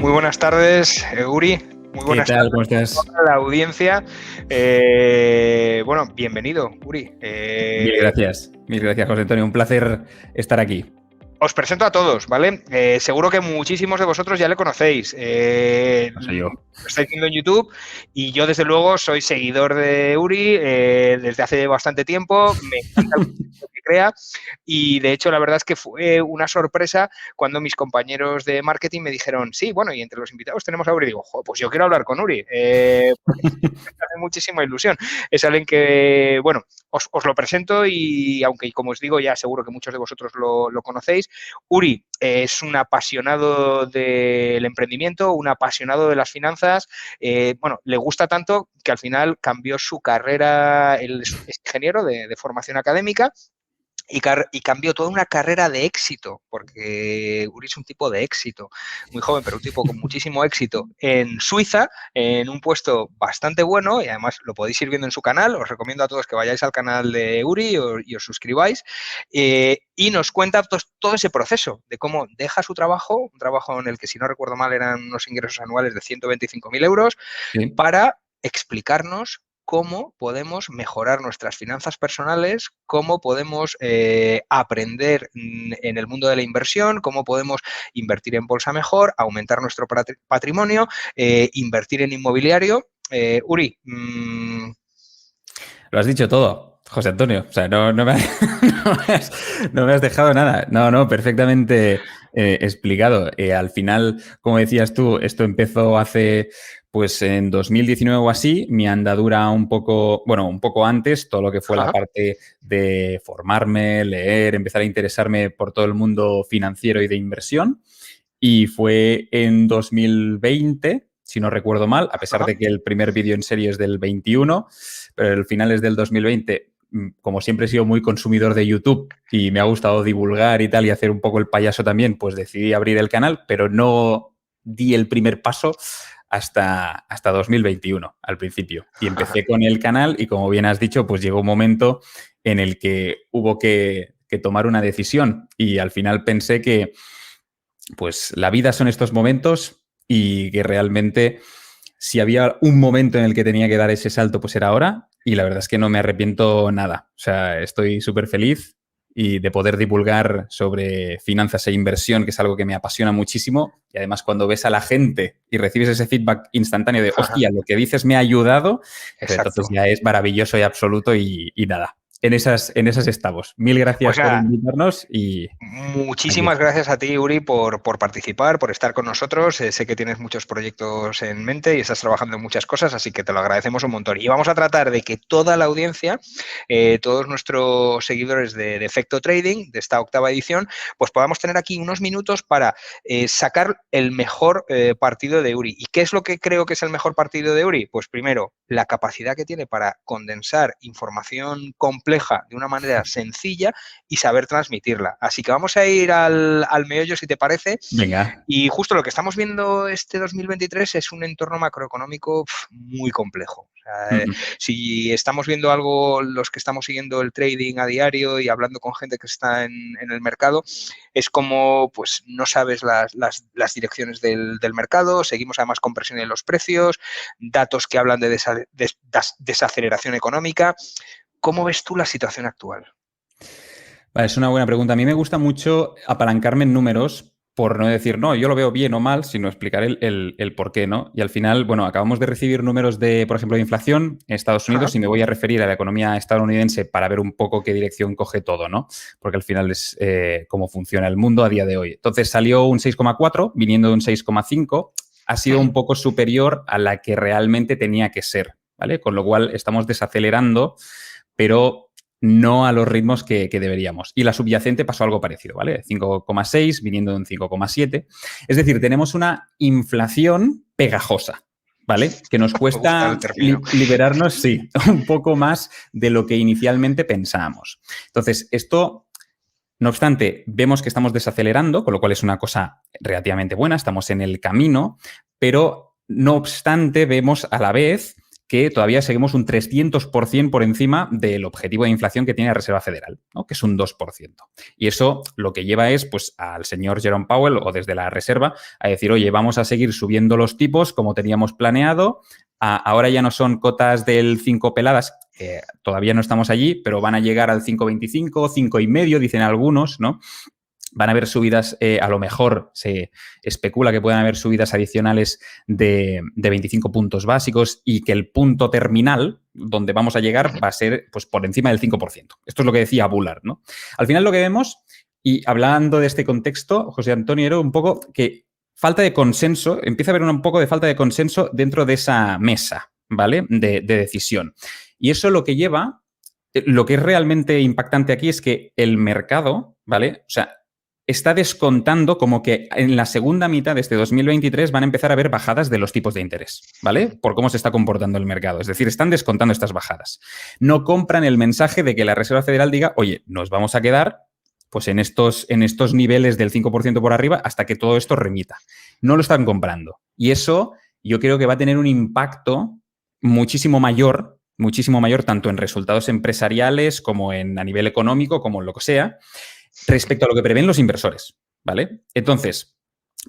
Muy buenas tardes, Uri. Muy ¿Qué buenas tal? tardes ¿Cómo estás? a toda la audiencia. Bueno, bienvenido, Uri. Mil gracias, José Antonio. Un placer estar aquí. Os presento a todos, ¿vale? Seguro que muchísimos de vosotros ya le conocéis. No soy yo. Lo estáis viendo en YouTube y yo, desde luego, soy seguidor de Uri desde hace bastante tiempo. Me encanta lo que crea y, de hecho, la verdad es que fue una sorpresa cuando mis compañeros de marketing me dijeron, sí, bueno, y entre los invitados tenemos a Uri. Y digo, pues yo quiero hablar con Uri. Porque me hace muchísima ilusión. Es alguien que, bueno, os lo presento y, aunque, como os digo, ya seguro que muchos de vosotros lo conocéis, Uri es un apasionado del emprendimiento, un apasionado de las finanzas. Bueno, le gusta tanto que al final cambió su carrera. Él es ingeniero de formación académica. Y cambió toda una carrera de éxito, porque Uri es un tipo de éxito, muy joven, pero un tipo con muchísimo éxito en Suiza, en un puesto bastante bueno, y además lo podéis ir viendo en su canal. Os recomiendo a todos que vayáis al canal de Uri y os suscribáis, y nos cuenta todo ese proceso de cómo deja su trabajo, un trabajo en el que, si no recuerdo mal, eran unos ingresos anuales de 125.000 euros, Sí. para explicarnos cómo podemos mejorar nuestras finanzas personales, cómo podemos aprender en el mundo de la inversión, cómo podemos invertir en bolsa mejor, aumentar nuestro patrimonio, invertir en inmobiliario. Uri, Lo has dicho todo, José Antonio. O sea, no me has dejado nada. No, perfectamente explicado. Al final, como decías tú, esto empezó hace, pues en 2019 o así, mi andadura un poco antes, todo lo que fue la ajá, parte de formarme, leer, empezar a interesarme por todo el mundo financiero y de inversión. Y fue en 2020, si no recuerdo mal, a pesar ajá. de que el primer vídeo en serie es del 21, pero el final es del 2020. Como siempre he sido muy consumidor de YouTube y me ha gustado divulgar y tal y hacer un poco el payaso también, pues decidí abrir el canal, pero no di el primer paso hasta 2021 al principio. Y empecé con el canal y, como bien has dicho, pues llegó un momento en el que hubo que tomar una decisión, y al final pensé que pues la vida son estos momentos, y que realmente, si había un momento en el que tenía que dar ese salto, pues era ahora. Y la verdad es que no me arrepiento nada. O sea, estoy súper feliz y de poder divulgar sobre finanzas e inversión, que es algo que me apasiona muchísimo. Y además, cuando ves a la gente y recibes ese feedback instantáneo de, hostia, lo que dices me ha ayudado, pues entonces Exacto. ya es maravilloso y absoluto, y nada. En esas estamos. Mil Pues gracias por nada, invitarnos y aquí muchísimas estamos. gracias a ti, Uri, por participar, por estar con nosotros. Sé que tienes muchos proyectos en mente y estás trabajando en muchas cosas, así que te lo agradecemos un montón. Y vamos a tratar de que toda la audiencia, todos nuestros seguidores de Efecto Trading, de esta octava edición, pues podamos tener aquí unos minutos para sacar el mejor partido de Uri. ¿Y qué es lo que creo que es el mejor partido de Uri? Pues primero, la capacidad que tiene para condensar información compleja de una manera sencilla y saber transmitirla. Así que vamos a ir al meollo, si te parece. Venga. Y justo lo que estamos viendo este 2023 es un entorno macroeconómico muy complejo. O sea, si estamos viendo algo, los que estamos siguiendo el trading a diario y hablando con gente que está en el mercado, es como, pues, no sabes las direcciones del mercado. Seguimos además con presión en los precios, datos que hablan de desaceleración económica. ¿Cómo ves tú la situación actual? Vale, es una buena pregunta. A mí me gusta mucho apalancarme en números, por no decir, no, yo lo veo bien o mal, sino explicar el por qué, ¿no? Y al final, bueno, acabamos de recibir números de, por ejemplo, de inflación en Estados Unidos, y me voy a referir a la economía estadounidense para ver un poco qué dirección coge todo, ¿no? Porque al final es cómo funciona el mundo a día de hoy. Entonces salió un 6,4, viniendo de un 6,5, ha sido un poco superior a la que realmente tenía que ser, ¿vale? Con lo cual estamos desacelerando, pero no a los ritmos que deberíamos. Y la subyacente pasó algo parecido, ¿vale? 5,6 viniendo de un 5,7. Es decir, tenemos una inflación pegajosa, ¿vale? Que nos Me gusta el cuesta término. liberarnos, sí, un poco más de lo que inicialmente pensábamos. Entonces, esto, no obstante, vemos que estamos desacelerando, con lo cual es una cosa relativamente buena, estamos en el camino, pero no obstante, vemos a la vez que todavía seguimos un 300% por encima del objetivo de inflación que tiene la Reserva Federal, ¿no? Que es un 2%. Y eso lo que lleva es pues, al señor Jerome Powell o desde la Reserva a decir, oye, vamos a seguir subiendo los tipos como teníamos planeado. Ahora ya no son cotas del 5 peladas, que todavía no estamos allí, pero van a llegar al 5,25, 5,5, dicen algunos, ¿no? Van a haber subidas, a lo mejor se especula que puedan haber subidas adicionales de 25 puntos básicos y que el punto terminal donde vamos a llegar va a ser pues, por encima del 5%. Esto es lo que decía Bullard, ¿no? Al final lo que vemos, y hablando de este contexto, José Antonio, era un poco que falta de consenso, empieza a haber un poco de falta de consenso dentro de esa mesa, ¿vale? De decisión. Y eso lo que lleva, lo que es realmente impactante aquí es que el mercado, ¿vale? O sea, está descontando como que en la segunda mitad de este 2023 van a empezar a haber bajadas de los tipos de interés, ¿vale? Por cómo se está comportando el mercado. Es decir, están descontando estas bajadas. No compran el mensaje de que la Reserva Federal diga, oye, nos vamos a quedar pues en estos niveles del 5% por arriba hasta que todo esto remita. No lo están comprando. Y eso yo creo que va a tener un impacto muchísimo mayor tanto en resultados empresariales como a nivel económico, como en lo que sea, respecto a lo que prevén los inversores, ¿vale? Entonces,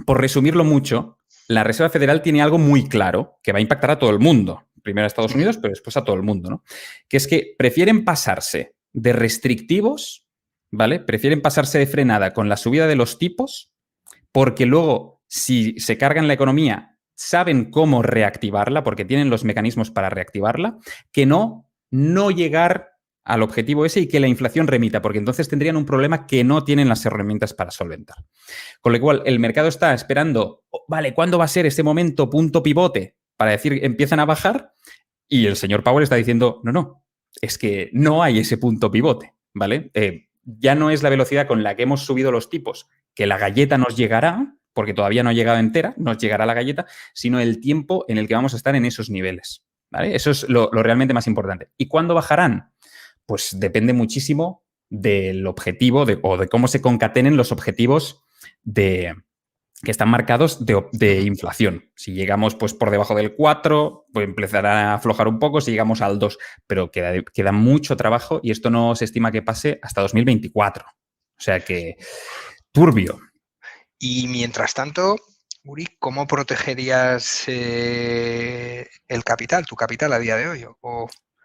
por resumirlo mucho, la Reserva Federal tiene algo muy claro que va a impactar a todo el mundo. Primero a Estados Unidos, pero después a todo el mundo, ¿no? Que es que prefieren pasarse de restrictivos, ¿vale? Prefieren pasarse de frenada con la subida de los tipos porque luego, si se cargan la economía, saben cómo reactivarla porque tienen los mecanismos para reactivarla, que no llegar al objetivo ese y que la inflación remita, porque entonces tendrían un problema que no tienen las herramientas para solventar. Con lo cual, el mercado está esperando, vale, ¿cuándo va a ser ese momento punto pivote para decir empiezan a bajar? Y el señor Powell está diciendo, no, es que no hay ese punto pivote, ¿vale? Ya no es la velocidad con la que hemos subido los tipos, que la galleta nos llegará, porque todavía no ha llegado entera, nos llegará la galleta, sino el tiempo en el que vamos a estar en esos niveles, ¿vale? Eso es lo realmente más importante. ¿Y cuándo bajarán? Pues depende muchísimo del objetivo o de cómo se concatenen los objetivos que están marcados de inflación. Si llegamos pues, por debajo del 4, pues empezará a aflojar un poco, si llegamos al 2, pero queda mucho trabajo y esto no se estima que pase hasta 2024. O sea que turbio. Y mientras tanto, Uri, ¿cómo protegerías el capital, tu capital a día de hoy?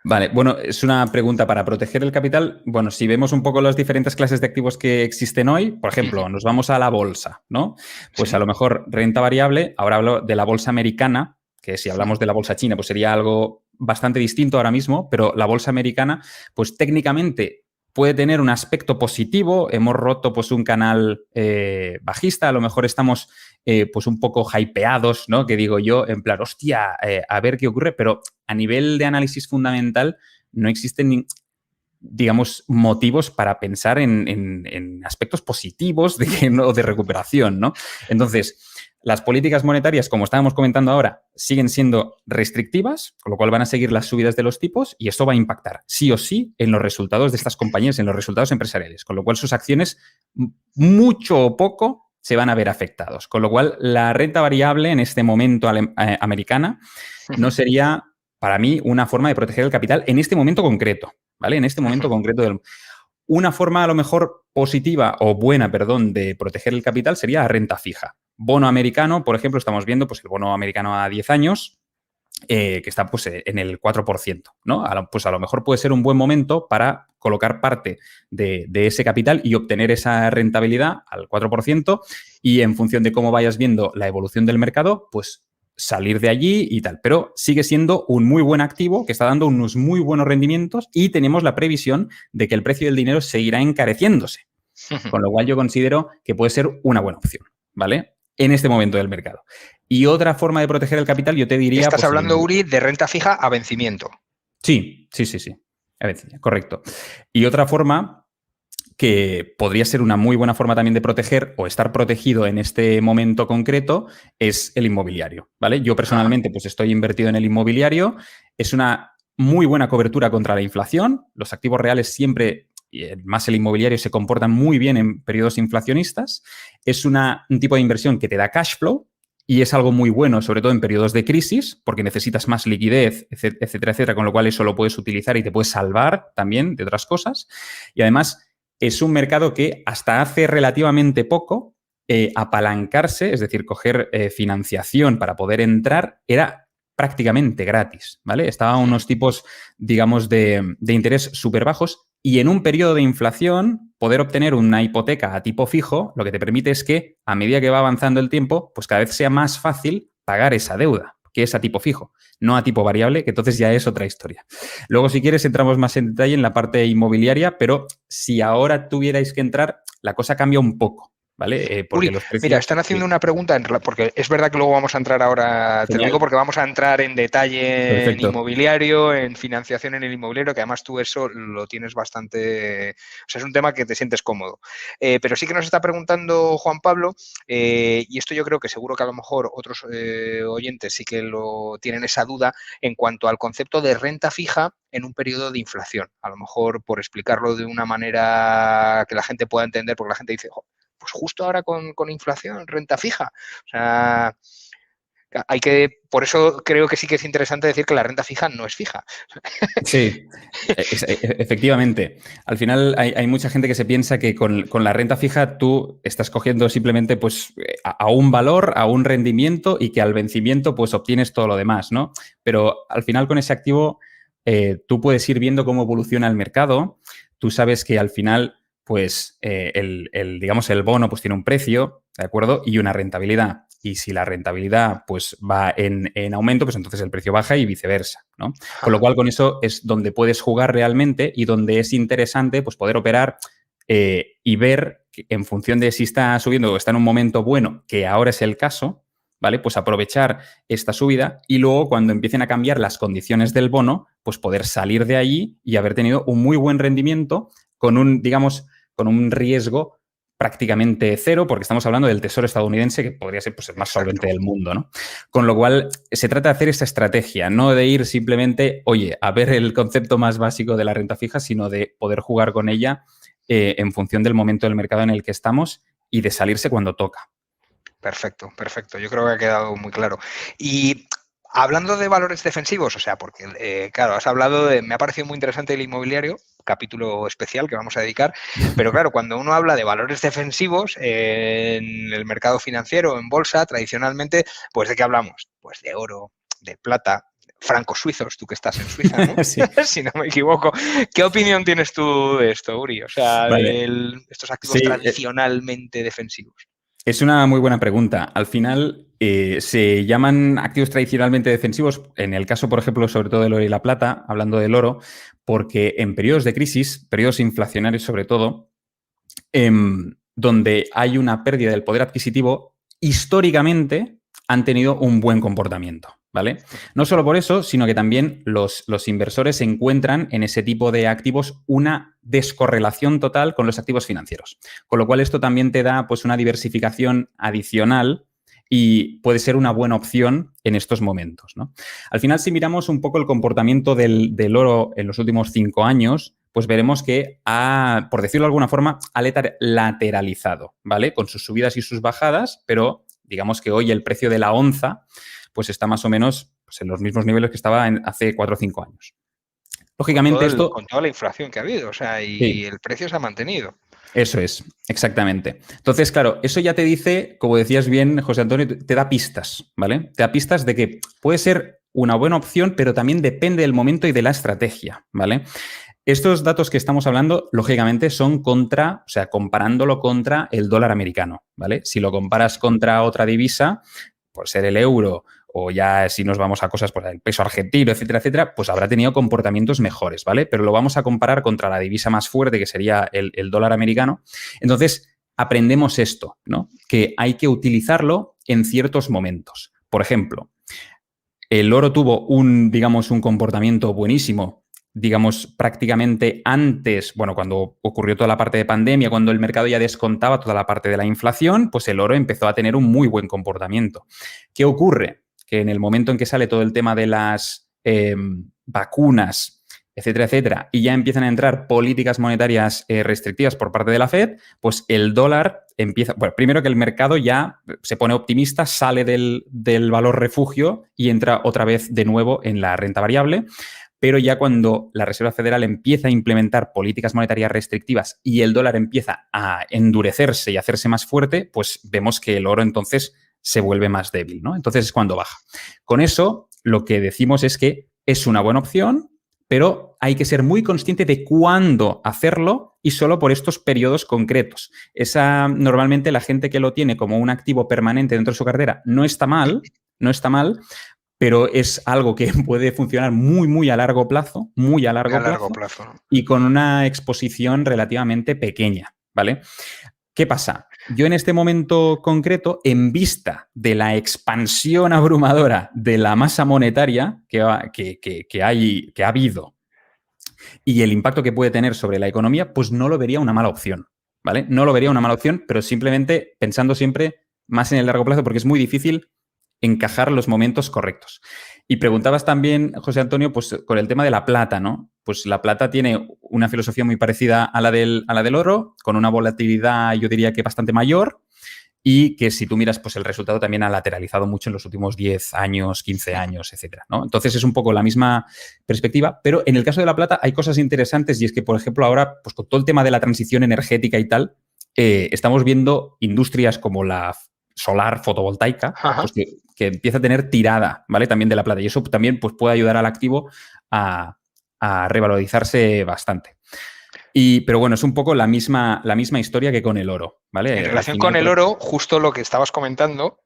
Vale, bueno, es una pregunta para proteger el capital. Bueno, si vemos un poco las diferentes clases de activos que existen hoy, por ejemplo, nos vamos a la bolsa, ¿no? Pues sí. A lo mejor renta variable, ahora hablo de la bolsa americana, que si hablamos de la bolsa china, pues sería algo bastante distinto ahora mismo, pero la bolsa americana, pues técnicamente puede tener un aspecto positivo. Hemos roto pues un canal bajista, a lo mejor estamos pues un poco hypeados, ¿no? Que digo yo, en plan, hostia, a ver qué ocurre, pero a nivel de análisis fundamental no existen, digamos, motivos para pensar en aspectos positivos de recuperación, ¿no? Entonces, las políticas monetarias, como estábamos comentando ahora, siguen siendo restrictivas, con lo cual van a seguir las subidas de los tipos y esto va a impactar sí o sí en los resultados de estas compañías, en los resultados empresariales, con lo cual sus acciones, mucho o poco, se van a ver afectados. Con lo cual, la renta variable en este momento americana no sería, para mí, una forma de proteger el capital en este momento concreto, ¿vale? En este momento concreto una forma a lo mejor positiva o buena, perdón, de proteger el capital sería la renta fija. Bono americano, por ejemplo, estamos viendo pues, el bono americano a 10 años que está pues, en el 4%, ¿no? Pues a lo mejor puede ser un buen momento para colocar parte de ese capital y obtener esa rentabilidad al 4% y en función de cómo vayas viendo la evolución del mercado, pues salir de allí y tal. Pero sigue siendo un muy buen activo que está dando unos muy buenos rendimientos y tenemos la previsión de que el precio del dinero seguirá encareciéndose. Con lo cual yo considero que puede ser una buena opción, ¿vale? En este momento del mercado. Y otra forma de proteger el capital, yo te diría... Estás hablando, Uri, de renta fija a vencimiento. Sí. A vencimiento, correcto. Y otra forma que podría ser una muy buena forma también de proteger o estar protegido en este momento concreto es el inmobiliario, ¿vale? Yo personalmente pues estoy invertido en el inmobiliario. Es una muy buena cobertura contra la inflación. Los activos reales siempre... y más el inmobiliario se comportan muy bien en periodos inflacionistas. Es un tipo de inversión que te da cash flow y es algo muy bueno, sobre todo en periodos de crisis, porque necesitas más liquidez, etcétera, etcétera, con lo cual eso lo puedes utilizar y te puedes salvar también de otras cosas. Y además es un mercado que hasta hace relativamente poco apalancarse, es decir, coger financiación para poder entrar, era prácticamente gratis, ¿vale? Estaban unos tipos, digamos, de interés súper bajos y en un periodo de inflación poder obtener una hipoteca a tipo fijo lo que te permite es que a medida que va avanzando el tiempo, pues cada vez sea más fácil pagar esa deuda, que es a tipo fijo, no a tipo variable, que entonces ya es otra historia. Luego, si quieres, entramos más en detalle en la parte inmobiliaria, pero si ahora tuvierais que entrar, la cosa cambia un poco. ¿Vale? Porque Uri, los precios... mira, están haciendo una pregunta, porque es verdad que luego vamos a entrar ahora, te lo Genial. digo porque vamos a entrar en detalle en Perfecto. inmobiliario, en financiación en el inmobiliario, que además tú eso lo tienes bastante, o sea, es un tema que te sientes cómodo. Pero sí que nos está preguntando Juan Pablo, y esto yo creo que seguro que a lo mejor otros oyentes sí que lo tienen esa duda en cuanto al concepto de renta fija en un periodo de inflación. A lo mejor por explicarlo de una manera que la gente pueda entender, porque la gente dice, pues justo ahora con inflación, renta fija. O sea, por eso creo que sí que es interesante decir que la renta fija no es fija. Sí, efectivamente. Al final hay mucha gente que se piensa que con la renta fija tú estás cogiendo simplemente pues, a un valor, a un rendimiento y que al vencimiento pues obtienes todo lo demás, ¿no? Pero al final con ese activo tú puedes ir viendo cómo evoluciona el mercado. Tú sabes que al final pues digamos, el bono pues tiene un precio, ¿de acuerdo? Y una rentabilidad. Y si la rentabilidad pues va en aumento, pues entonces el precio baja y viceversa, ¿no? Con lo cual, con eso es donde puedes jugar realmente y donde es interesante pues, poder operar y ver que en función de si está subiendo o está en un momento bueno, que ahora es el caso, ¿vale? Pues aprovechar esta subida y luego cuando empiecen a cambiar las condiciones del bono, pues poder salir de allí y haber tenido un muy buen rendimiento con un, digamos, con un riesgo prácticamente cero, porque estamos hablando del tesoro estadounidense, que podría ser pues, el más solvente del mundo, ¿no? Con lo cual, se trata de hacer esta estrategia, no de ir simplemente, oye, a ver el concepto más básico de la renta fija, sino de poder jugar con ella en función del momento del mercado en el que estamos y de salirse cuando toca. Perfecto, perfecto. Yo creo que ha quedado muy claro. Y hablando de valores defensivos, o sea, porque, claro, has hablado de, me ha parecido muy interesante el inmobiliario, capítulo especial que vamos a dedicar, pero claro, cuando uno habla de valores defensivos en el mercado financiero, en bolsa, tradicionalmente, pues ¿de qué hablamos? Pues de oro, de plata, francos suizos, tú que estás en Suiza, ¿no? Sí. Si no me equivoco. ¿Qué opinión tienes tú de esto, Uri? O sea, Vale. de estos activos Sí, tradicionalmente defensivos. es una muy buena pregunta. Al final, se llaman activos tradicionalmente defensivos, en el caso, por ejemplo, sobre todo del oro y la plata, hablando del oro, porque en periodos de crisis, periodos inflacionarios sobre todo, donde hay una pérdida del poder adquisitivo, históricamente han tenido un buen comportamiento, ¿vale? No solo por eso, sino que también los inversores encuentran en ese tipo de activos una descorrelación total con los activos financieros. Con lo cual esto también te da pues, una diversificación adicional y puede ser una buena opción en estos momentos, ¿no? Al final, si miramos un poco el comportamiento del oro en los últimos 5 años, pues veremos que ha, por decirlo de alguna forma, ha lateralizado, ¿vale? Con sus subidas y sus bajadas, pero digamos que hoy el precio de la onza pues está más o menos pues, en los mismos niveles que estaba hace 4 o 5 años. Lógicamente esto... Con toda la inflación que ha habido, o sea, y Sí. el precio se ha mantenido. Eso es, exactamente. Entonces, claro, eso ya te dice, como decías bien, José Antonio, te da pistas, ¿vale? Te da pistas de que puede ser una buena opción, pero también depende del momento y de la estrategia, ¿vale? Estos datos que estamos hablando, lógicamente, son contra, o sea, comparándolo contra el dólar americano, ¿vale? Si lo comparas contra otra divisa, por ser el euro o ya si nos vamos a cosas por el peso argentino, etcétera, etcétera, pues habrá tenido comportamientos mejores, ¿vale? Pero lo vamos a comparar contra la divisa más fuerte, que sería el dólar americano. Entonces, aprendemos esto, ¿no? Que hay que utilizarlo en ciertos momentos. Por ejemplo, el oro tuvo digamos, un comportamiento buenísimo, digamos, prácticamente antes, bueno, cuando ocurrió toda la parte de pandemia, cuando el mercado ya descontaba toda la parte de la inflación, pues el oro empezó a tener un muy buen comportamiento. ¿Qué ocurre? Que en el momento en que sale todo el tema de las vacunas etcétera, etcétera, y ya empiezan a entrar políticas monetarias restrictivas por parte de la Fed, pues el dólar empieza... Bueno, primero que el mercado ya se pone optimista, sale del valor refugio y entra otra vez de nuevo en la renta variable, pero ya cuando la Reserva Federal empieza a implementar políticas monetarias restrictivas y el dólar empieza a endurecerse y hacerse más fuerte, pues vemos que el oro entonces se vuelve más débil, ¿no? Entonces es cuando baja. Con eso, lo que decimos es que es una buena opción, pero hay que ser muy consciente de cuándo hacerlo y solo por estos periodos concretos. Normalmente la gente que lo tiene como un activo permanente dentro de su cartera no está mal, pero es algo que puede funcionar muy, muy a largo plazo, plazo. Y con una exposición relativamente pequeña, ¿vale? ¿Qué pasa? Yo en este momento concreto, en vista de la expansión abrumadora de la masa monetaria que ha habido y el impacto que puede tener sobre la economía, pues no lo vería una mala opción, ¿vale? No lo vería una mala opción, pero simplemente pensando siempre más en el largo plazo porque es muy difícil encajar los momentos correctos. Y preguntabas también, José Antonio, pues con el tema de la plata, ¿no? Pues la plata tiene una filosofía muy parecida a la del oro, con una volatilidad, yo diría que bastante mayor, y que si tú miras, pues el resultado también ha lateralizado mucho en los últimos 10 años, 15 años, etcétera, ¿no? Entonces es un poco la misma perspectiva, pero en el caso de la plata hay cosas interesantes y es que, por ejemplo, ahora, pues con todo el tema de la transición energética y tal, estamos viendo industrias como la solar fotovoltaica, pues que empieza a tener tirada, ¿vale? También de la plata. Y eso también pues, puede ayudar al activo a revalorizarse bastante. Pero bueno, es un poco la misma historia que con el oro, ¿vale? En relación con el oro, justo lo que estabas comentando,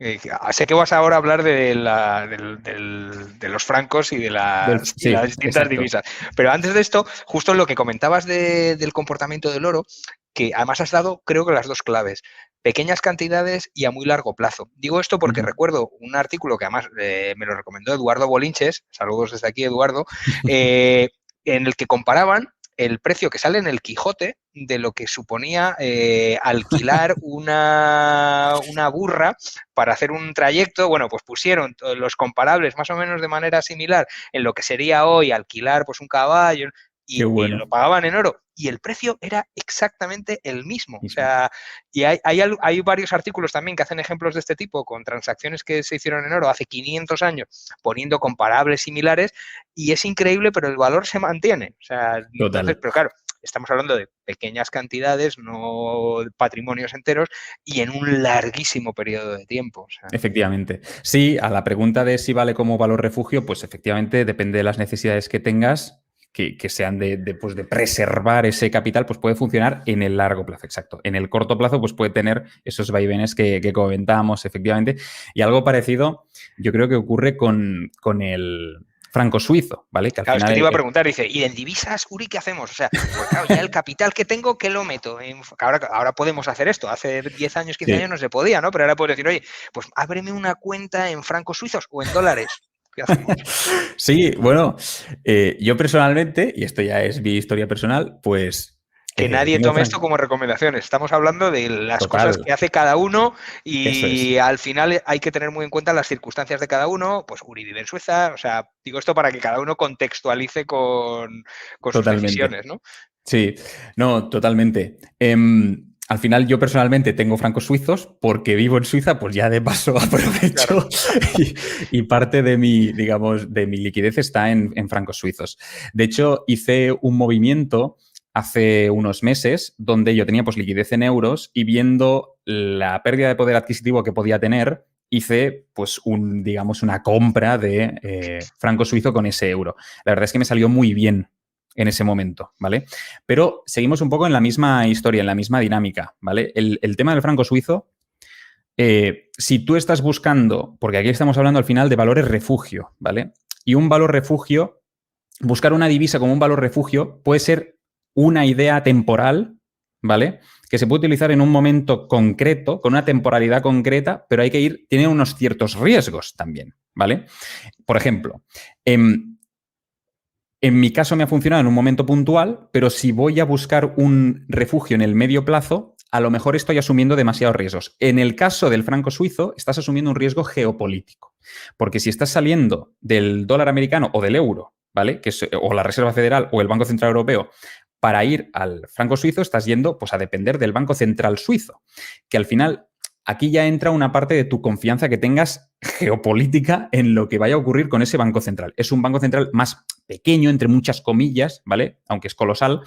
sé que vas ahora a hablar de los francos y de las distintas divisas, pero antes de esto, justo lo que comentabas del comportamiento del oro, que además has dado, creo que las dos claves, pequeñas cantidades y a muy largo plazo. Digo esto porque recuerdo un artículo que además me lo recomendó Eduardo Bolinches, saludos desde aquí, Eduardo, en el que comparaban el precio que sale en el Quijote de lo que suponía alquilar una burra para hacer un trayecto. Bueno, pues pusieron los comparables más o menos de manera similar en lo que sería hoy alquilar pues un caballo y lo pagaban en oro. Y el precio era exactamente el mismo. O sea, y hay varios artículos también que hacen ejemplos de este tipo con transacciones que se hicieron en oro hace 500 años, poniendo comparables similares, y es increíble, pero el valor se mantiene. O sea, entonces, pero claro, estamos hablando de pequeñas cantidades, no patrimonios enteros, y en un larguísimo periodo de tiempo. O sea. Efectivamente. Sí, a la pregunta de si vale como valor refugio, pues efectivamente depende de las necesidades que tengas. Que sean de preservar ese capital, pues puede funcionar en el largo plazo, exacto. En el corto plazo, pues puede tener esos vaivenes que comentábamos, efectivamente. Y algo parecido, yo creo que ocurre con el franco suizo, ¿vale? Que al final es que te iba a preguntar, dice, ¿y en divisas, Uri, qué hacemos? O sea, pues claro, ya el capital que tengo, ¿qué lo meto? Ahora podemos hacer esto. Hace 10 años, 15 años no se podía, ¿no? Pero ahora puedes decir, oye, pues ábreme una cuenta en francos suizos o en dólares. ¿Qué hacemos? Sí, bueno, yo personalmente, y esto ya es mi historia personal, pues... Que nadie tome esto como recomendaciones. Estamos hablando de las cosas que hace cada uno y al final hay que tener muy en cuenta las circunstancias de cada uno. Pues Uri vive en Suiza, o sea, digo esto para que cada uno contextualice con sus decisiones, ¿no? Sí, no, totalmente. Al final yo personalmente tengo francos suizos porque vivo en Suiza, pues ya de paso aprovecho y parte de mi, digamos, de mi liquidez está en francos suizos. De hecho, hice un movimiento hace unos meses donde yo tenía pues liquidez en euros y viendo la pérdida de poder adquisitivo que podía tener, hice pues digamos una compra de franco suizo con ese euro. La verdad es que me salió muy bien en ese momento, ¿vale? Pero seguimos un poco en la misma historia, en la misma dinámica, ¿vale? El tema del franco suizo, si tú estás buscando, porque aquí estamos hablando al final de valores refugio, ¿vale? Y un valor refugio, buscar una divisa como un valor refugio puede ser una idea temporal, ¿vale? Que se puede utilizar en un momento concreto, con una temporalidad concreta, pero tiene unos ciertos riesgos también, ¿vale? Por ejemplo, en mi caso me ha funcionado en un momento puntual, pero si voy a buscar un refugio en el medio plazo, a lo mejor estoy asumiendo demasiados riesgos. En el caso del franco suizo, estás asumiendo un riesgo geopolítico, porque si estás saliendo del dólar americano o del euro, ¿vale? Que es o la Reserva Federal o el Banco Central Europeo, para ir al franco suizo estás yendo pues, a depender del Banco Central Suizo, que al final aquí ya entra una parte de tu confianza que tengas geopolítica en lo que vaya a ocurrir con ese Banco Central. Es un Banco Central más pequeño, entre muchas comillas, ¿vale? Aunque es colosal,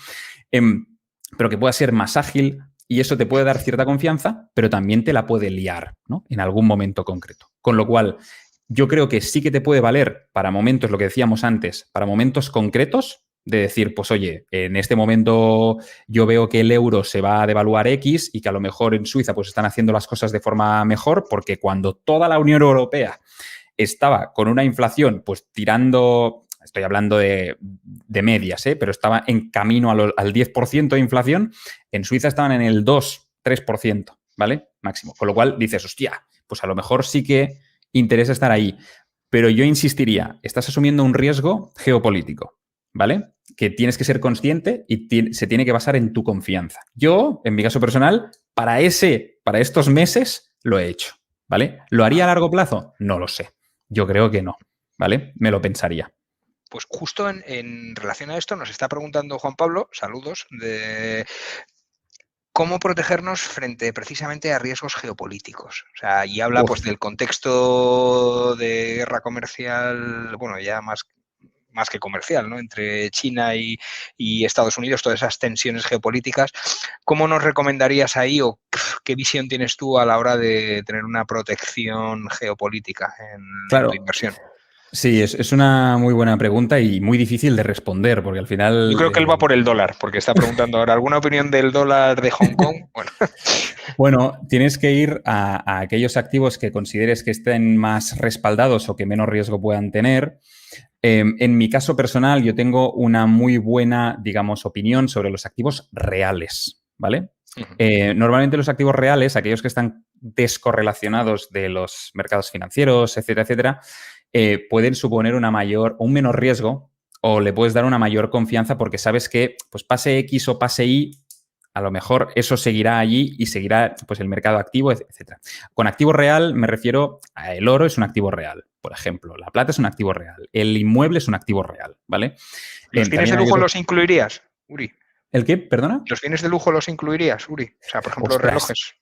pero que pueda ser más ágil y eso te puede dar cierta confianza, pero también te la puede liar, ¿no? En algún momento concreto. Con lo cual, yo creo que sí que te puede valer para momentos, lo que decíamos antes, para momentos concretos, de decir, pues oye, en este momento yo veo que el euro se va a devaluar X y que a lo mejor en Suiza pues están haciendo las cosas de forma mejor, porque cuando toda la Unión Europea estaba con una inflación pues tirando, estoy hablando de medias, pero estaba en camino al 10% de inflación, en Suiza estaban en el 2-3%, ¿vale? Máximo. Con lo cual dices, hostia, pues a lo mejor sí que interesa estar ahí. Pero yo insistiría, estás asumiendo un riesgo geopolítico, ¿vale? Que tienes que ser consciente y se tiene que basar en tu confianza. Yo, en mi caso personal, para estos meses lo he hecho, ¿vale? ¿Lo haría a largo plazo? No lo sé. Yo creo que no, ¿vale? Me lo pensaría. Pues justo en relación a esto nos está preguntando Juan Pablo, saludos, de cómo protegernos frente precisamente a riesgos geopolíticos. O sea, y habla pues del contexto de guerra comercial, bueno, ya más que comercial, ¿no? Entre China y Estados Unidos, todas esas tensiones geopolíticas. ¿Cómo nos recomendarías ahí o qué visión tienes tú a la hora de tener una protección geopolítica en tu inversión? Sí, es una muy buena pregunta y muy difícil de responder, porque al final... Yo creo que él va por el dólar, porque está preguntando ahora, ¿alguna opinión del dólar de Hong Kong? Bueno, tienes que ir a aquellos activos que consideres que estén más respaldados o que menos riesgo puedan tener. En mi caso personal, yo tengo una muy buena, digamos, opinión sobre los activos reales, ¿vale? Normalmente los activos reales, aquellos que están descorrelacionados de los mercados financieros, etcétera, etcétera, pueden suponer un menor riesgo o le puedes dar una mayor confianza porque sabes que pues pase X o pase Y, a lo mejor eso seguirá allí y seguirá pues, el mercado activo, etcétera. Con activo real me refiero a el oro es un activo real, por ejemplo. La plata es un activo real. El inmueble es un activo real, ¿vale? ¿Los bienes de lujo los incluirías, Uri? ¿El qué? ¿Perdona? ¿Los bienes de lujo los incluirías, Uri? O sea, por ejemplo, los relojes.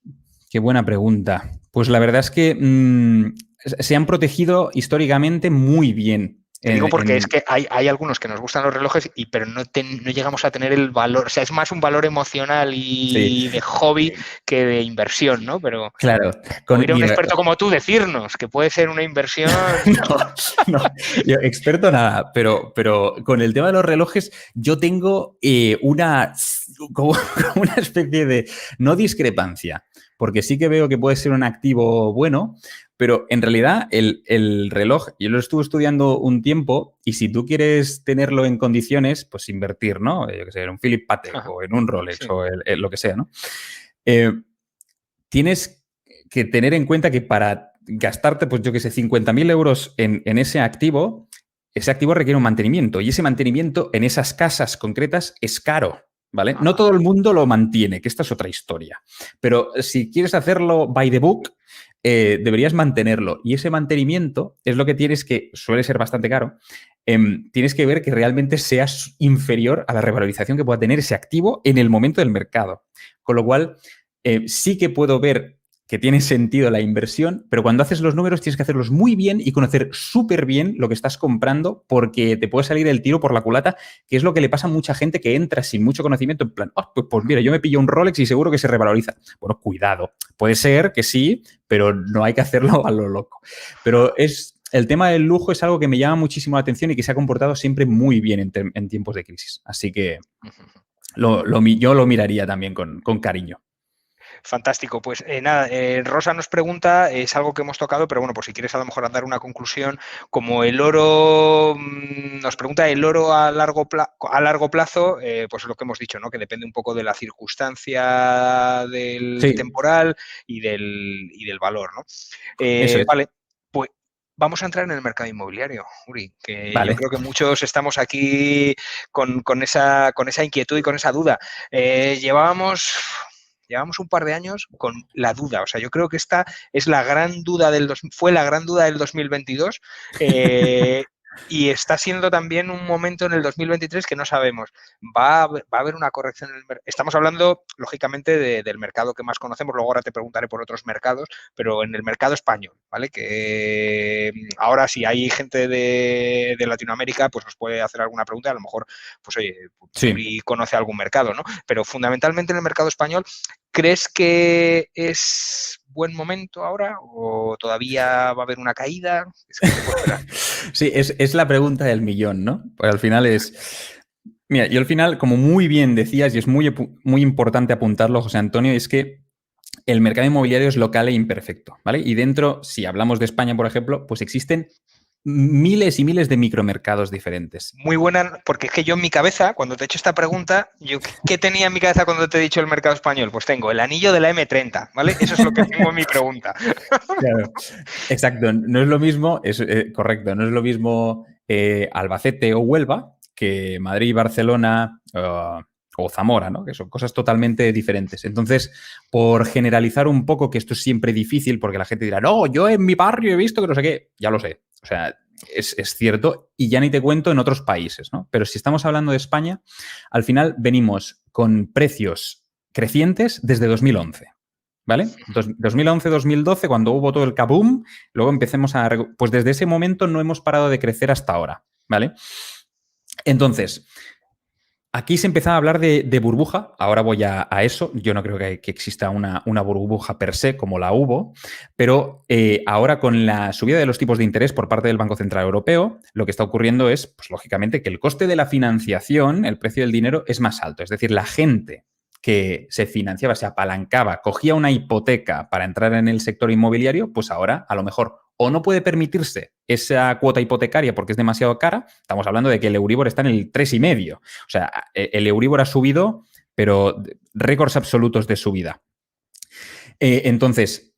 Qué buena pregunta. Pues la verdad es que se han protegido históricamente muy bien. Te digo porque es que hay algunos que nos gustan los relojes, pero no llegamos a tener el valor. O sea, es más un valor emocional y de hobby que de inversión, ¿no? Pero claro. Mira, un experto como tú decirnos que puede ser una inversión. No, yo, experto nada, pero con el tema de los relojes yo tengo como una especie de, no discrepancia, porque sí que veo que puede ser un activo bueno, pero en realidad el reloj, yo lo estuve estudiando un tiempo y si tú quieres tenerlo en condiciones, pues invertir, ¿no? Yo qué sé, en un Philippe Patek o en un Rolex o lo que sea, ¿no? Tienes que tener en cuenta que para gastarte, pues yo qué sé, 50.000 euros en ese activo requiere un mantenimiento y ese mantenimiento en esas casas concretas es caro. ¿Vale? No todo el mundo lo mantiene, que esta es otra historia. Pero si quieres hacerlo by the book, deberías mantenerlo. Y ese mantenimiento es lo que tienes que, suele ser bastante caro, tienes que ver que realmente seas inferior a la revalorización que pueda tener ese activo en el momento del mercado. Con lo cual, sí que puedo ver que tiene sentido la inversión, pero cuando haces los números tienes que hacerlos muy bien y conocer súper bien lo que estás comprando porque te puede salir el tiro por la culata, que es lo que le pasa a mucha gente que entra sin mucho conocimiento en plan, pues mira, yo me pillo un Rolex y seguro que se revaloriza. Bueno, cuidado. Puede ser que sí, pero no hay que hacerlo a lo loco. Pero el tema del lujo es algo que me llama muchísimo la atención y que se ha comportado siempre muy bien en tiempos de crisis. Así que yo lo miraría también con cariño. Fantástico, pues nada, Rosa nos pregunta, es algo que hemos tocado, pero bueno, pues si quieres a lo mejor dar una conclusión, como el oro, nos pregunta el oro a largo plazo, pues es lo que hemos dicho, ¿no? Que depende un poco de la circunstancia del temporal y del valor, ¿no? Vale, pues vamos a entrar en el mercado inmobiliario, Uri, que yo creo que muchos estamos aquí con esa inquietud y con esa duda. Llevamos un par de años con la duda. O sea, yo creo que esta es la gran duda fue la gran duda del 2022. Y está siendo también un momento en el 2023 que no sabemos. Va a haber una corrección en el mercado. Estamos hablando, lógicamente, del mercado que más conocemos. Luego ahora te preguntaré por otros mercados, pero en el mercado español, ¿vale? Que ahora si hay gente de Latinoamérica, pues nos puede hacer alguna pregunta. A lo mejor, pues oye, Sí. Uri conoce algún mercado, ¿no? Pero fundamentalmente en el mercado español, ¿crees que es buen momento ahora o todavía va a haber una caída? Es que te puedo esperar. Sí, es la pregunta del millón, ¿no? Pues al final es... Mira, yo al final, como muy bien decías, y es muy importante apuntarlo, José Antonio, es que el mercado inmobiliario es local e imperfecto, ¿vale? Y dentro, si hablamos de España, por ejemplo, pues existen miles y miles de micromercados diferentes. Muy buena, porque es que yo en mi cabeza, cuando te he hecho esta pregunta, ¿qué tenía en mi cabeza cuando te he dicho el mercado español? Pues tengo el anillo de la M30, ¿vale? Eso es lo que tengo en mi pregunta. Claro, exacto. No es lo mismo, es correcto, no es lo mismo Albacete o Huelva que Madrid, Barcelona o Zamora, ¿no? Que son cosas totalmente diferentes. Entonces, por generalizar un poco, que esto es siempre difícil, porque la gente dirá, no, yo en mi barrio he visto que no sé qué, ya lo sé. O sea, es cierto, y ya ni te cuento en otros países, ¿no? Pero si estamos hablando de España, al final venimos con precios crecientes desde 2011. ¿Vale? 2011-2012, cuando hubo todo el kaboom, luego empecemos a... Pues desde ese momento no hemos parado de crecer hasta ahora, ¿vale? Entonces, aquí se empezaba a hablar de burbuja, ahora voy a eso, yo no creo que exista una burbuja per se como la hubo, pero ahora con la subida de los tipos de interés por parte del Banco Central Europeo, lo que está ocurriendo es, pues lógicamente, que el coste de la financiación, el precio del dinero, es más alto, es decir, la gente que se financiaba, se apalancaba, cogía una hipoteca para entrar en el sector inmobiliario, pues ahora a lo mejor o no puede permitirse esa cuota hipotecaria porque es demasiado cara. Estamos hablando de que el Euribor está en el 3,5. O sea, el Euribor ha subido, pero récords absolutos de subida. Entonces,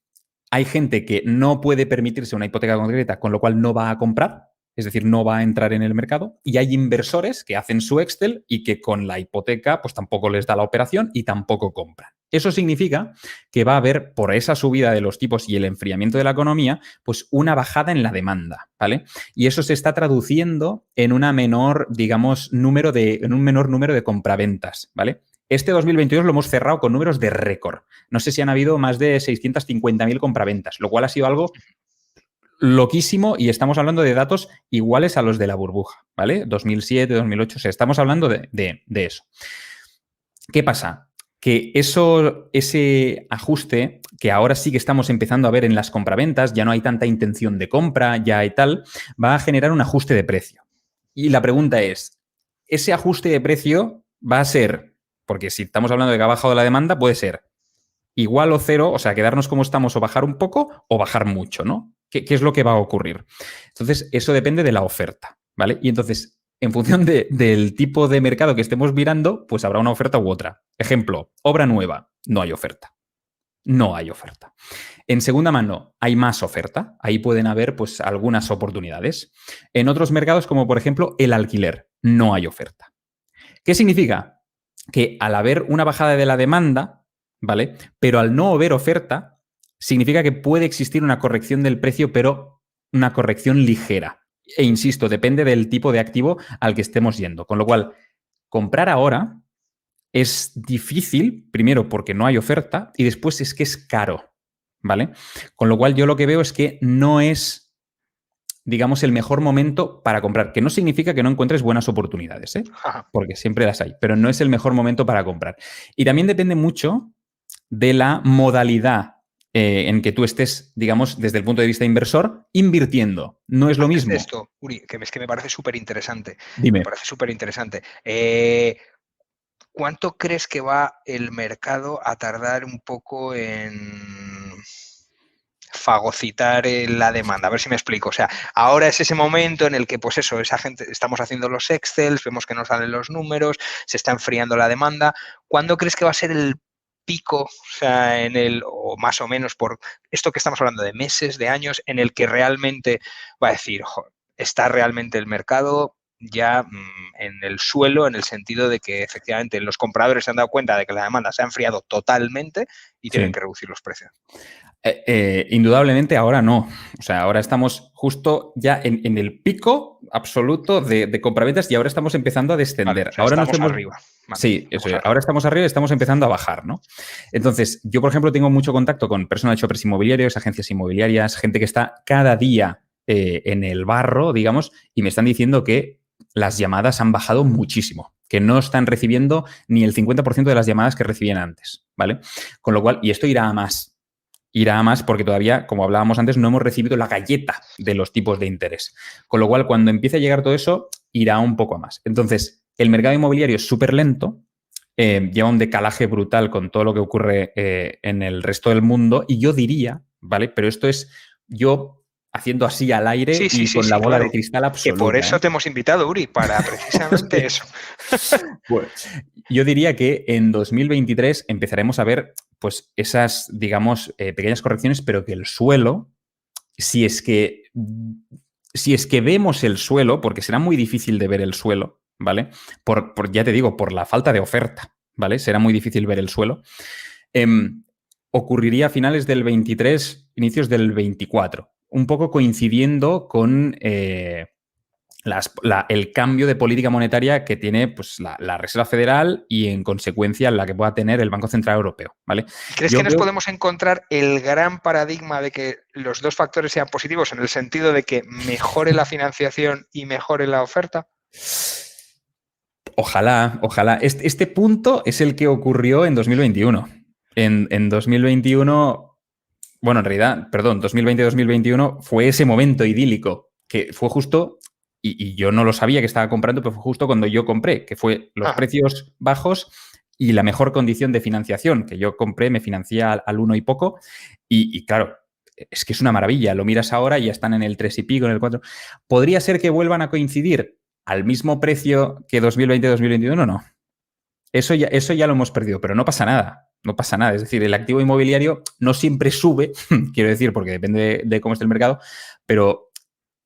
hay gente que no puede permitirse una hipoteca concreta, con lo cual no va a comprar, es decir, no va a entrar en el mercado. Y hay inversores que hacen su Excel y que con la hipoteca pues tampoco les da la operación y tampoco compran. Eso significa que va a haber, por esa subida de los tipos y el enfriamiento de la economía, pues una bajada en la demanda, ¿vale? Y eso se está traduciendo en una menor, digamos, en un menor número de compraventas, ¿vale? Este 2022 lo hemos cerrado con números de récord. No sé si han habido más de 650.000 compraventas, lo cual ha sido algo loquísimo y estamos hablando de datos iguales a los de la burbuja, ¿vale? 2007, 2008, o sea, estamos hablando de eso. ¿Qué pasa? Que ese ajuste que ahora sí que estamos empezando a ver en las compraventas, ya no hay tanta intención de compra, ya hay tal, va a generar un ajuste de precio. Y la pregunta es, ¿ese ajuste de precio va a ser, porque si estamos hablando de que ha bajado la demanda, puede ser igual o cero, o sea, quedarnos como estamos o bajar un poco o bajar mucho, ¿no? ¿Qué es lo que va a ocurrir? Entonces, eso depende de la oferta, ¿vale? Y entonces, en función del tipo de mercado que estemos mirando, pues habrá una oferta u otra. Ejemplo, obra nueva, no hay oferta. No hay oferta. En segunda mano, hay más oferta. Ahí pueden haber, pues, algunas oportunidades. En otros mercados, como por ejemplo el alquiler, no hay oferta. ¿Qué significa? Que al haber una bajada de la demanda, ¿vale? Pero al no haber oferta, significa que puede existir una corrección del precio, pero una corrección ligera. E insisto, depende del tipo de activo al que estemos yendo. Con lo cual, comprar ahora es difícil, primero porque no hay oferta y después es que es caro, ¿vale? Con lo cual yo lo que veo es que no es, digamos, el mejor momento para comprar, que no significa que no encuentres buenas oportunidades, ¿eh? Porque siempre las hay, pero no es el mejor momento para comprar. Y también depende mucho de la modalidad en que tú estés, digamos, desde el punto de vista inversor, invirtiendo. No es lo Antes mismo. de esto, Uri, que es que me parece súper interesante. Dime. Me parece súper interesante. ¿Cuánto crees que va el mercado a tardar un poco en fagocitar la demanda? A ver si me explico. O sea, ahora es ese momento en el que, pues eso, esa gente, estamos haciendo los Excel, vemos que nos salen los números, se está enfriando la demanda. ¿Cuándo crees que va a ser el pico, o sea, o más o menos por esto que estamos hablando de meses, de años, en el que realmente va a decir, está realmente el mercado ya en el suelo, en el sentido de que efectivamente los compradores se han dado cuenta de que la demanda se ha enfriado totalmente y tienen que reducir los precios. Indudablemente ahora no. O sea, ahora estamos justo ya en el pico absoluto de compraventas y ahora estamos empezando a descender. Vale, o sea, ahora estamos arriba. Vale, sí, eso es. Ahora estamos arriba y estamos empezando a bajar, ¿no? Entonces, yo, por ejemplo, tengo mucho contacto con personal shoppers inmobiliarios, agencias inmobiliarias, gente que está cada día en el barro, digamos, y me están diciendo que las llamadas han bajado muchísimo, que no están recibiendo ni el 50% de las llamadas que recibían antes, ¿vale? Con lo cual, y esto irá a más. Irá a más porque todavía, como hablábamos antes, no hemos recibido la galleta de los tipos de interés. Con lo cual, cuando empiece a llegar todo eso, irá un poco a más. Entonces, el mercado inmobiliario es súper lento, lleva un decalaje brutal con todo lo que ocurre en el resto del mundo y yo diría, ¿vale? Pero esto es yo haciendo así al aire con la bola de cristal absoluta. Que por eso te hemos invitado, Uri, para precisamente eso. Pues, yo diría que en 2023 empezaremos a ver pues esas, digamos, pequeñas correcciones, pero que el suelo, si es que vemos el suelo, porque será muy difícil de ver el suelo, ¿vale? Ya te digo, por la falta de oferta, ¿vale? Será muy difícil ver el suelo. Ocurriría a finales del 23, inicios del 24, un poco coincidiendo con el cambio de política monetaria que tiene pues, la Reserva Federal y, en consecuencia, la que pueda tener el Banco Central Europeo, ¿vale? ¿Crees que nos podemos encontrar el gran paradigma de que los dos factores sean positivos en el sentido de que mejore la financiación y mejore la oferta? Ojalá, ojalá. Este punto es el que ocurrió en 2021. En 2021, bueno, en realidad, perdón, 2020-2021 fue ese momento idílico que fue justo, y yo no lo sabía que estaba comprando, pero fue justo cuando yo compré, que fue los precios bajos y la mejor condición de financiación, que yo compré, me financié al 1 y poco, y claro, es que es una maravilla. Lo miras ahora y ya están en el 3 y pico, en el 4. ¿Podría ser que vuelvan a coincidir al mismo precio que 2020-2021? No. Eso ya lo hemos perdido, pero no pasa nada. No pasa nada. Es decir, el activo inmobiliario no siempre sube, quiero decir, porque depende de cómo esté el mercado, pero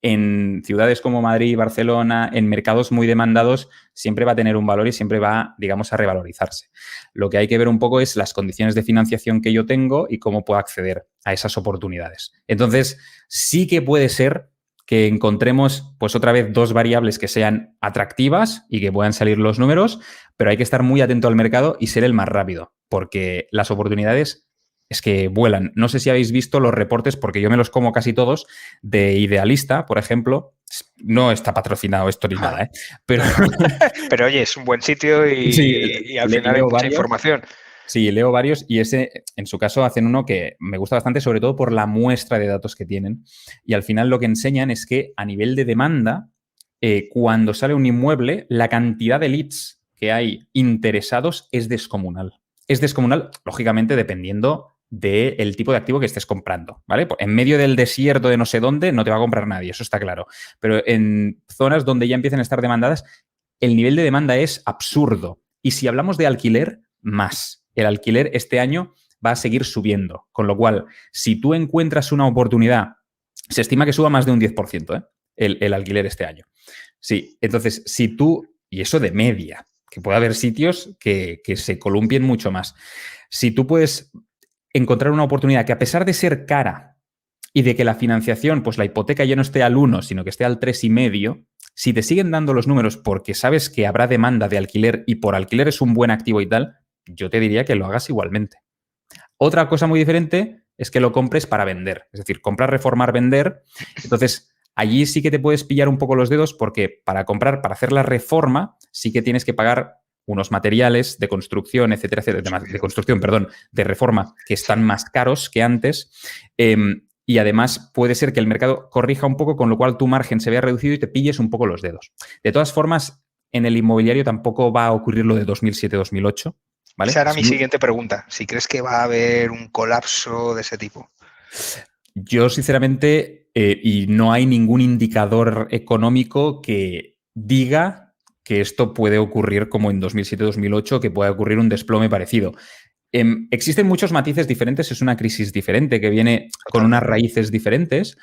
en ciudades como Madrid y Barcelona, en mercados muy demandados, siempre va a tener un valor y siempre va, digamos, a revalorizarse. Lo que hay que ver un poco es las condiciones de financiación que yo tengo y cómo puedo acceder a esas oportunidades. Entonces, sí que puede ser que encontremos, pues, otra vez dos variables que sean atractivas y que puedan salir los números, pero hay que estar muy atento al mercado y ser el más rápido, porque las oportunidades es que vuelan. No sé si habéis visto los reportes, porque yo me los como casi todos, de Idealista, por ejemplo. No está patrocinado esto ni nada, ¿eh? Pero oye, es un buen sitio y al final hay mucha información. Sí, leo varios y ese, en su caso, hacen uno que me gusta bastante, sobre todo por la muestra de datos que tienen. Y al final lo que enseñan es que a nivel de demanda, cuando sale un inmueble, la cantidad de leads que hay interesados es descomunal. Es descomunal, lógicamente, dependiendo del tipo de activo que estés comprando, ¿vale? En medio del desierto de no sé dónde no te va a comprar nadie, eso está claro. Pero en zonas donde ya empiezan a estar demandadas, el nivel de demanda es absurdo. Y si hablamos de alquiler, más. El alquiler este año va a seguir subiendo. Con lo cual, si tú encuentras una oportunidad, se estima que suba más de un 10%, ¿eh? El alquiler este año. Sí, entonces, si tú, y eso de media, que puede haber sitios que se columpien mucho más. Si tú puedes encontrar una oportunidad que, a pesar de ser cara y de que la financiación, pues la hipoteca ya no esté al 1, sino que esté al 3,5, si te siguen dando los números porque sabes que habrá demanda de alquiler y por alquiler es un buen activo y tal, yo te diría que lo hagas igualmente. Otra cosa muy diferente es que lo compres para vender. Es decir, comprar, reformar, vender. Entonces, allí sí que te puedes pillar un poco los dedos porque para comprar, para hacer la reforma, sí que tienes que pagar unos materiales de construcción, etcétera, etcétera, de reforma, que están más caros que antes. Y además puede ser que el mercado corrija un poco, con lo cual tu margen se vea reducido y te pilles un poco los dedos. De todas formas, en el inmobiliario tampoco va a ocurrir lo de 2007-2008. ¿Vale? Esa era mi siguiente pregunta. Si crees que va a haber un colapso de ese tipo. Yo, sinceramente, y no hay ningún indicador económico que diga que esto puede ocurrir como en 2007-2008, que pueda ocurrir un desplome parecido. Existen muchos matices diferentes, es una crisis diferente que viene con unas raíces diferentes,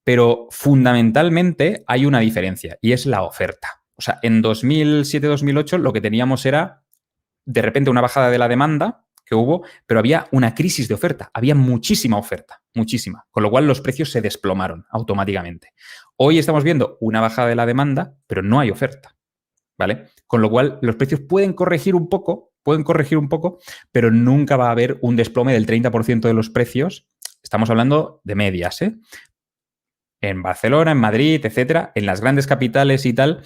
pero fundamentalmente hay una diferencia y es la oferta. O sea, en 2007-2008 lo que teníamos era de repente una bajada de la demanda que hubo, pero había una crisis de oferta. Había muchísima oferta, muchísima. Con lo cual los precios se desplomaron automáticamente. Hoy estamos viendo una bajada de la demanda, pero no hay oferta, ¿vale? Con lo cual los precios pueden corregir un poco, pero nunca va a haber un desplome del 30% de los precios. Estamos hablando de medias, ¿eh? En Barcelona, en Madrid, etcétera, en las grandes capitales y tal,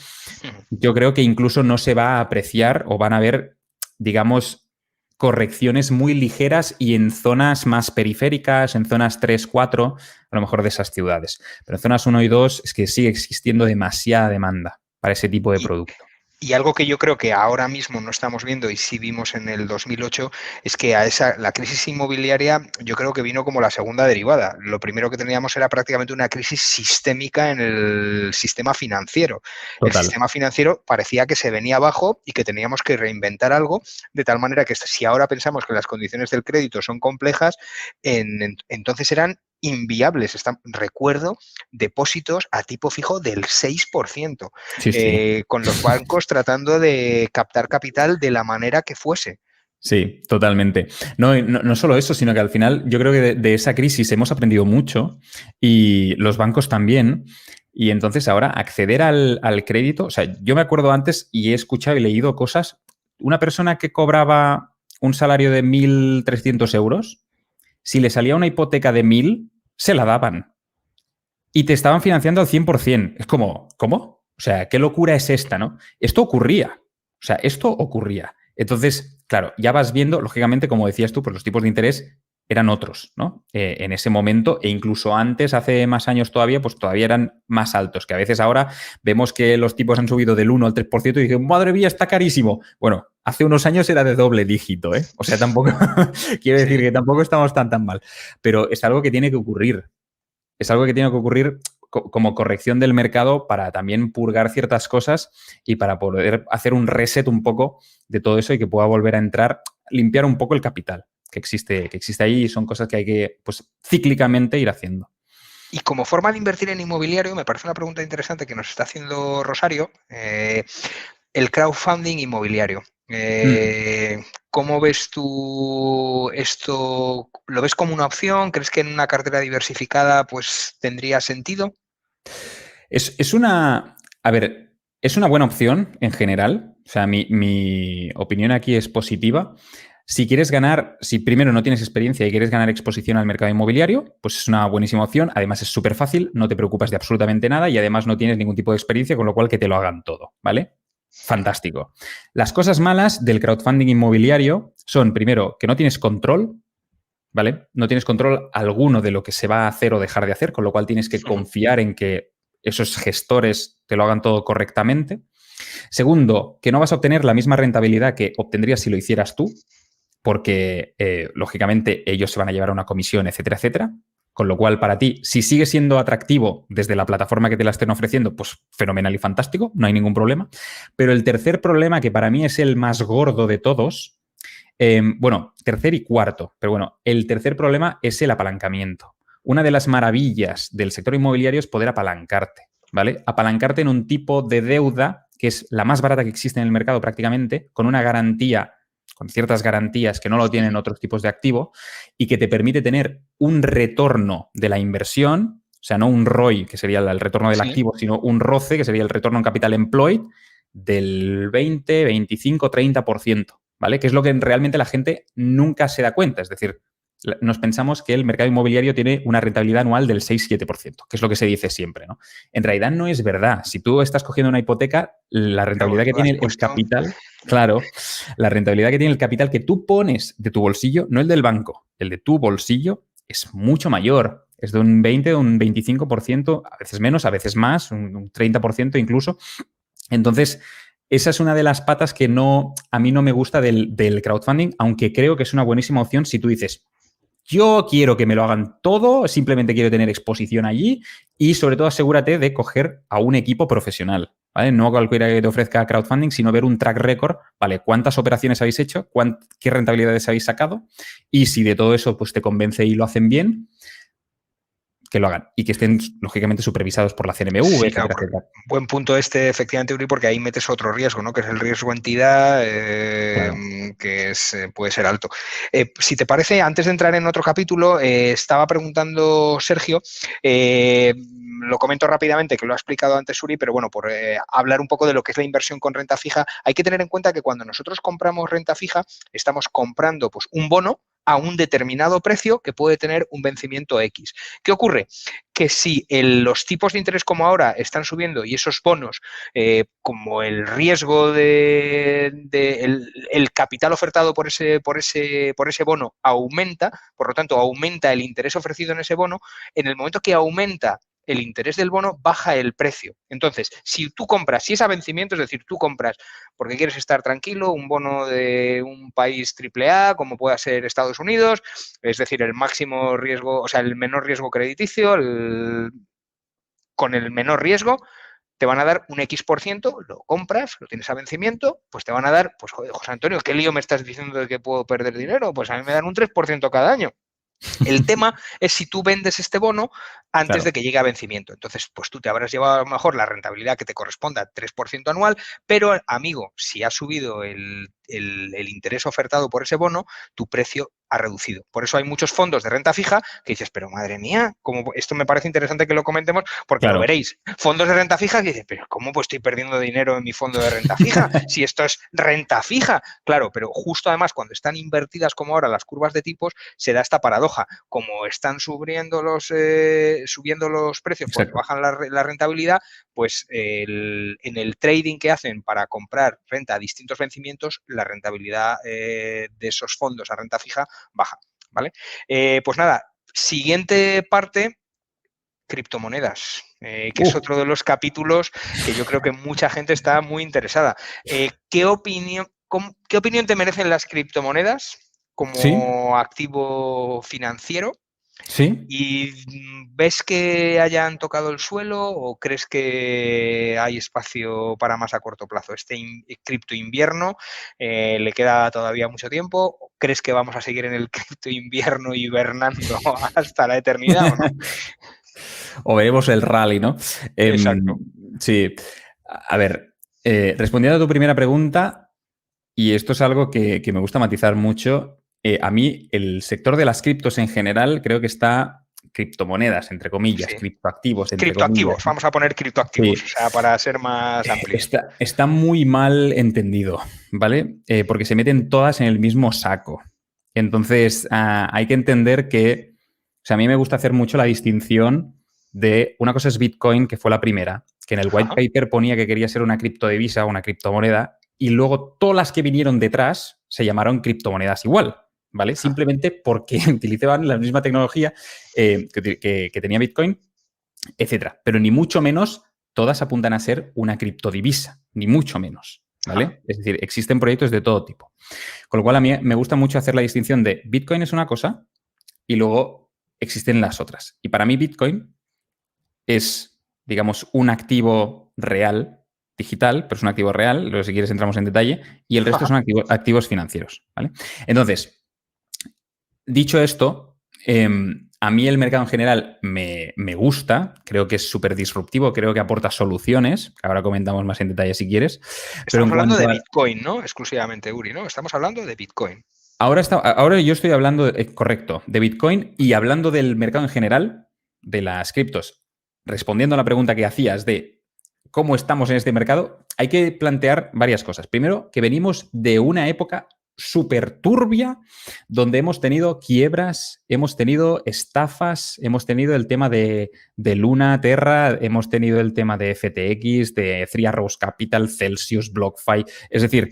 yo creo que incluso no se va a apreciar o van a haber, digamos, correcciones muy ligeras y en zonas más periféricas, en zonas 3, 4, a lo mejor de esas ciudades. Pero en zonas 1 y 2 es que sigue existiendo demasiada demanda para ese tipo de producto. Y algo que yo creo que ahora mismo no estamos viendo y sí vimos en el 2008 es que la crisis inmobiliaria yo creo que vino como la segunda derivada. Lo primero que teníamos era prácticamente una crisis sistémica en el sistema financiero. Total. El sistema financiero parecía que se venía abajo y que teníamos que reinventar algo, de tal manera que si ahora pensamos que las condiciones del crédito son complejas, entonces eran inviables. Recuerdo depósitos a tipo fijo del 6%, Sí. con los bancos tratando de captar capital de la manera que fuese. Sí, totalmente. No solo eso, sino que al final yo creo que de esa crisis hemos aprendido mucho y los bancos también. Y entonces ahora acceder al crédito, o sea, yo me acuerdo antes y he escuchado y leído cosas, una persona que cobraba un salario de 1.300 euros, si le salía una hipoteca de 1.000, se la daban. Y te estaban financiando al 100%. Es como, ¿cómo? O sea, ¿qué locura es esta, no? Esto ocurría. O sea, esto ocurría. Entonces, claro, ya vas viendo, lógicamente, como decías tú, pues los tipos de interés eran otros, ¿no? En ese momento e incluso antes, hace más años todavía, pues todavía eran más altos, que a veces ahora vemos que los tipos han subido del 1 al 3% y dicen, madre mía, está carísimo. Bueno, hace unos años era de doble dígito, ¿eh? O sea, tampoco, quiero decir que tampoco estamos tan mal, pero es algo que tiene que ocurrir. Es algo que tiene que ocurrir como corrección del mercado para también purgar ciertas cosas y para poder hacer un reset un poco de todo eso y que pueda volver a entrar, limpiar un poco el capital que existe ahí y son cosas que hay que, pues, cíclicamente ir haciendo. Y como forma de invertir en inmobiliario, me parece una pregunta interesante que nos está haciendo Rosario, el crowdfunding inmobiliario. ¿Cómo ves tú esto? ¿Lo ves como una opción? ¿Crees que en una cartera diversificada pues tendría sentido? Es una buena opción en general. O sea, mi opinión aquí es positiva. Si quieres ganar, si primero no tienes experiencia y quieres ganar exposición al mercado inmobiliario, pues es una buenísima opción. Además es súper fácil, no te preocupas de absolutamente nada y además no tienes ningún tipo de experiencia, con lo cual que te lo hagan todo, ¿vale? Fantástico. Las cosas malas del crowdfunding inmobiliario son, primero, que no tienes control, ¿vale? No tienes control alguno de lo que se va a hacer o dejar de hacer, con lo cual tienes que confiar en que esos gestores te lo hagan todo correctamente. Segundo, que no vas a obtener la misma rentabilidad que obtendrías si lo hicieras tú, porque, lógicamente, ellos se van a llevar a una comisión, etcétera, etcétera. Con lo cual, para ti, si sigue siendo atractivo desde la plataforma que te la estén ofreciendo, pues fenomenal y fantástico, no hay ningún problema. Pero el tercer problema, que para mí es el más gordo de todos, bueno, tercer y cuarto, pero bueno, el tercer problema es el apalancamiento. Una de las maravillas del sector inmobiliario es poder apalancarte, ¿vale? Apalancarte en un tipo de deuda que es la más barata que existe en el mercado prácticamente, con una garantía, con ciertas garantías que no lo tienen otros tipos de activo y que te permite tener un retorno de la inversión, o sea, no un ROI, que sería el retorno del activo, sino un ROCE, que sería el retorno en capital employed, del 20, 25, 30%, ¿vale? Que es lo que realmente la gente nunca se da cuenta. Es decir, nos pensamos que el mercado inmobiliario tiene una rentabilidad anual del 6-7%, que es lo que se dice siempre, ¿no? En realidad no es verdad. Si tú estás cogiendo una hipoteca, la rentabilidad que tiene el capital, claro, la rentabilidad que tiene el capital que tú pones de tu bolsillo, no el del banco, el de tu bolsillo, es mucho mayor. Es de un 20 o un 25%, a veces menos, a veces más, un 30% incluso. Entonces, esa es una de las patas que a mí no me gusta del crowdfunding, aunque creo que es una buenísima opción si tú dices, yo quiero que me lo hagan todo, simplemente quiero tener exposición allí y sobre todo asegúrate de coger a un equipo profesional, ¿vale? No cualquiera que te ofrezca crowdfunding, sino ver un track record, ¿vale? ¿Cuántas operaciones habéis hecho? ¿Qué rentabilidades habéis sacado? Y si de todo eso pues te convence y lo hacen bien, que lo hagan y que estén, lógicamente, supervisados por la CNMV, Sí, etcétera, claro, etcétera. buen punto efectivamente, Uri, porque ahí metes otro riesgo, ¿no? Que es el riesgo entidad, Claro. que puede ser alto. Si te parece, antes de entrar en otro capítulo, estaba preguntando Sergio, lo comento rápidamente, que lo ha explicado antes Uri, pero bueno, por hablar un poco de lo que es la inversión con renta fija, hay que tener en cuenta que cuando nosotros compramos renta fija, estamos comprando pues, un bono a un determinado precio que puede tener un vencimiento X. ¿Qué ocurre? Que si los tipos de interés como ahora están subiendo y esos bonos, como el riesgo el capital ofertado por ese bono aumenta, por lo tanto aumenta el interés ofrecido en ese bono, en el momento que aumenta el interés del bono, baja el precio. Entonces, si tú compras, si es a vencimiento, es decir, tú compras porque quieres estar tranquilo, un bono de un país AAA, como pueda ser Estados Unidos, es decir, el máximo riesgo, o sea, el menor riesgo crediticio, con el menor riesgo, te van a dar un X%, lo compras, lo tienes a vencimiento, pues te van a dar, pues joder, José Antonio, ¿qué lío me estás diciendo de que puedo perder dinero? Pues a mí me dan un 3% cada año. El tema es si tú vendes este bono antes de que llegue a vencimiento. Entonces, pues tú te habrás llevado a lo mejor la rentabilidad que te corresponda, 3% anual, pero, amigo, si ha subido el interés ofertado por ese bono, tu precio ha reducido. Por eso hay muchos fondos de renta fija que dices, pero madre mía, esto me parece interesante que lo comentemos porque lo veréis. Fondos de renta fija que dices, pero ¿cómo pues estoy perdiendo dinero en mi fondo de renta fija? Si esto es renta fija. Claro, pero justo además cuando están invertidas como ahora las curvas de tipos, se da esta paradoja. Como están subiendo los precios porque bajan la rentabilidad, pues en el trading que hacen para comprar renta a distintos vencimientos, la rentabilidad de esos fondos a renta fija baja, ¿vale? Pues nada, siguiente parte, criptomonedas, que es otro de los capítulos que yo creo que mucha gente está muy interesada. ¿Qué opinión te merecen las criptomonedas como activo financiero? Sí. ¿Y ves que hayan tocado el suelo o crees que hay espacio para más a corto plazo? Este cripto invierno, ¿le queda todavía mucho tiempo? ¿O crees que vamos a seguir en el cripto invierno hibernando hasta la eternidad o no? O veremos el rally, ¿no? Exacto. Sí. A ver, respondiendo a tu primera pregunta, y esto es algo que me gusta matizar mucho, a mí el sector de las criptos en general creo que está criptomonedas, entre comillas, Sí. criptoactivos, entre Criptoactivos, comillas. vamos a poner criptoactivos, Sí. o sea, para ser más amplio. Está muy mal entendido, ¿vale? Porque se meten todas en el mismo saco. Entonces, hay que entender que, o sea, a mí me gusta hacer mucho la distinción de, una cosa es Bitcoin, que fue la primera, que en el white paper ponía que quería ser una criptodivisa, una criptomoneda, y luego todas las que vinieron detrás se llamaron criptomonedas igual, ¿vale? Simplemente porque utilizaban la misma tecnología que tenía Bitcoin, etcétera. Pero ni mucho menos todas apuntan a ser una criptodivisa, ni mucho menos, ¿vale? Es decir, existen proyectos de todo tipo. Con lo cual, a mí me gusta mucho hacer la distinción de Bitcoin es una cosa y luego existen las otras. Y para mí Bitcoin es, digamos, un activo real, digital, pero es un activo real, luego si quieres entramos en detalle, y el resto son activos financieros, ¿vale? Entonces, dicho esto, a mí el mercado en general me gusta, creo que es súper disruptivo, creo que aporta soluciones, que ahora comentamos más en detalle si quieres. Estamos hablando de Bitcoin, ¿no? Exclusivamente, Uri, ¿no? Estamos hablando de Bitcoin. Ahora yo estoy hablando, correcto, de Bitcoin y hablando del mercado en general, de las criptos. Respondiendo a la pregunta que hacías de cómo estamos en este mercado, hay que plantear varias cosas. Primero, que venimos de una época súper turbia, donde hemos tenido quiebras, hemos tenido estafas, hemos tenido el tema de Luna, Terra, hemos tenido el tema de FTX, de Three Arrows Capital, Celsius, BlockFi. Es decir,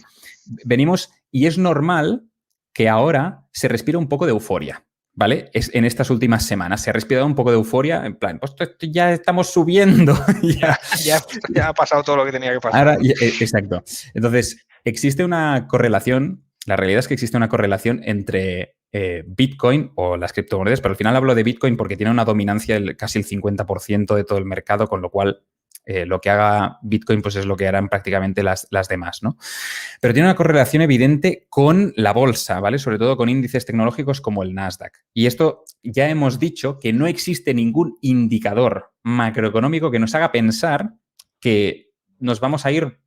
venimos y es normal que ahora se respira un poco de euforia, ¿vale? En estas últimas semanas se ha respirado un poco de euforia, en plan, pues ya estamos subiendo. ya ha pasado todo lo que tenía que pasar. Ahora, exacto. Entonces, existe una correlación, la realidad es que existe una correlación entre Bitcoin o las criptomonedas, pero al final hablo de Bitcoin porque tiene una dominancia casi el 50% de todo el mercado, con lo cual lo que haga Bitcoin pues es lo que harán prácticamente las demás, ¿no? Pero tiene una correlación evidente con la bolsa, ¿vale? Sobre todo con índices tecnológicos como el Nasdaq. Y esto ya hemos dicho que no existe ningún indicador macroeconómico que nos haga pensar que nos vamos a ir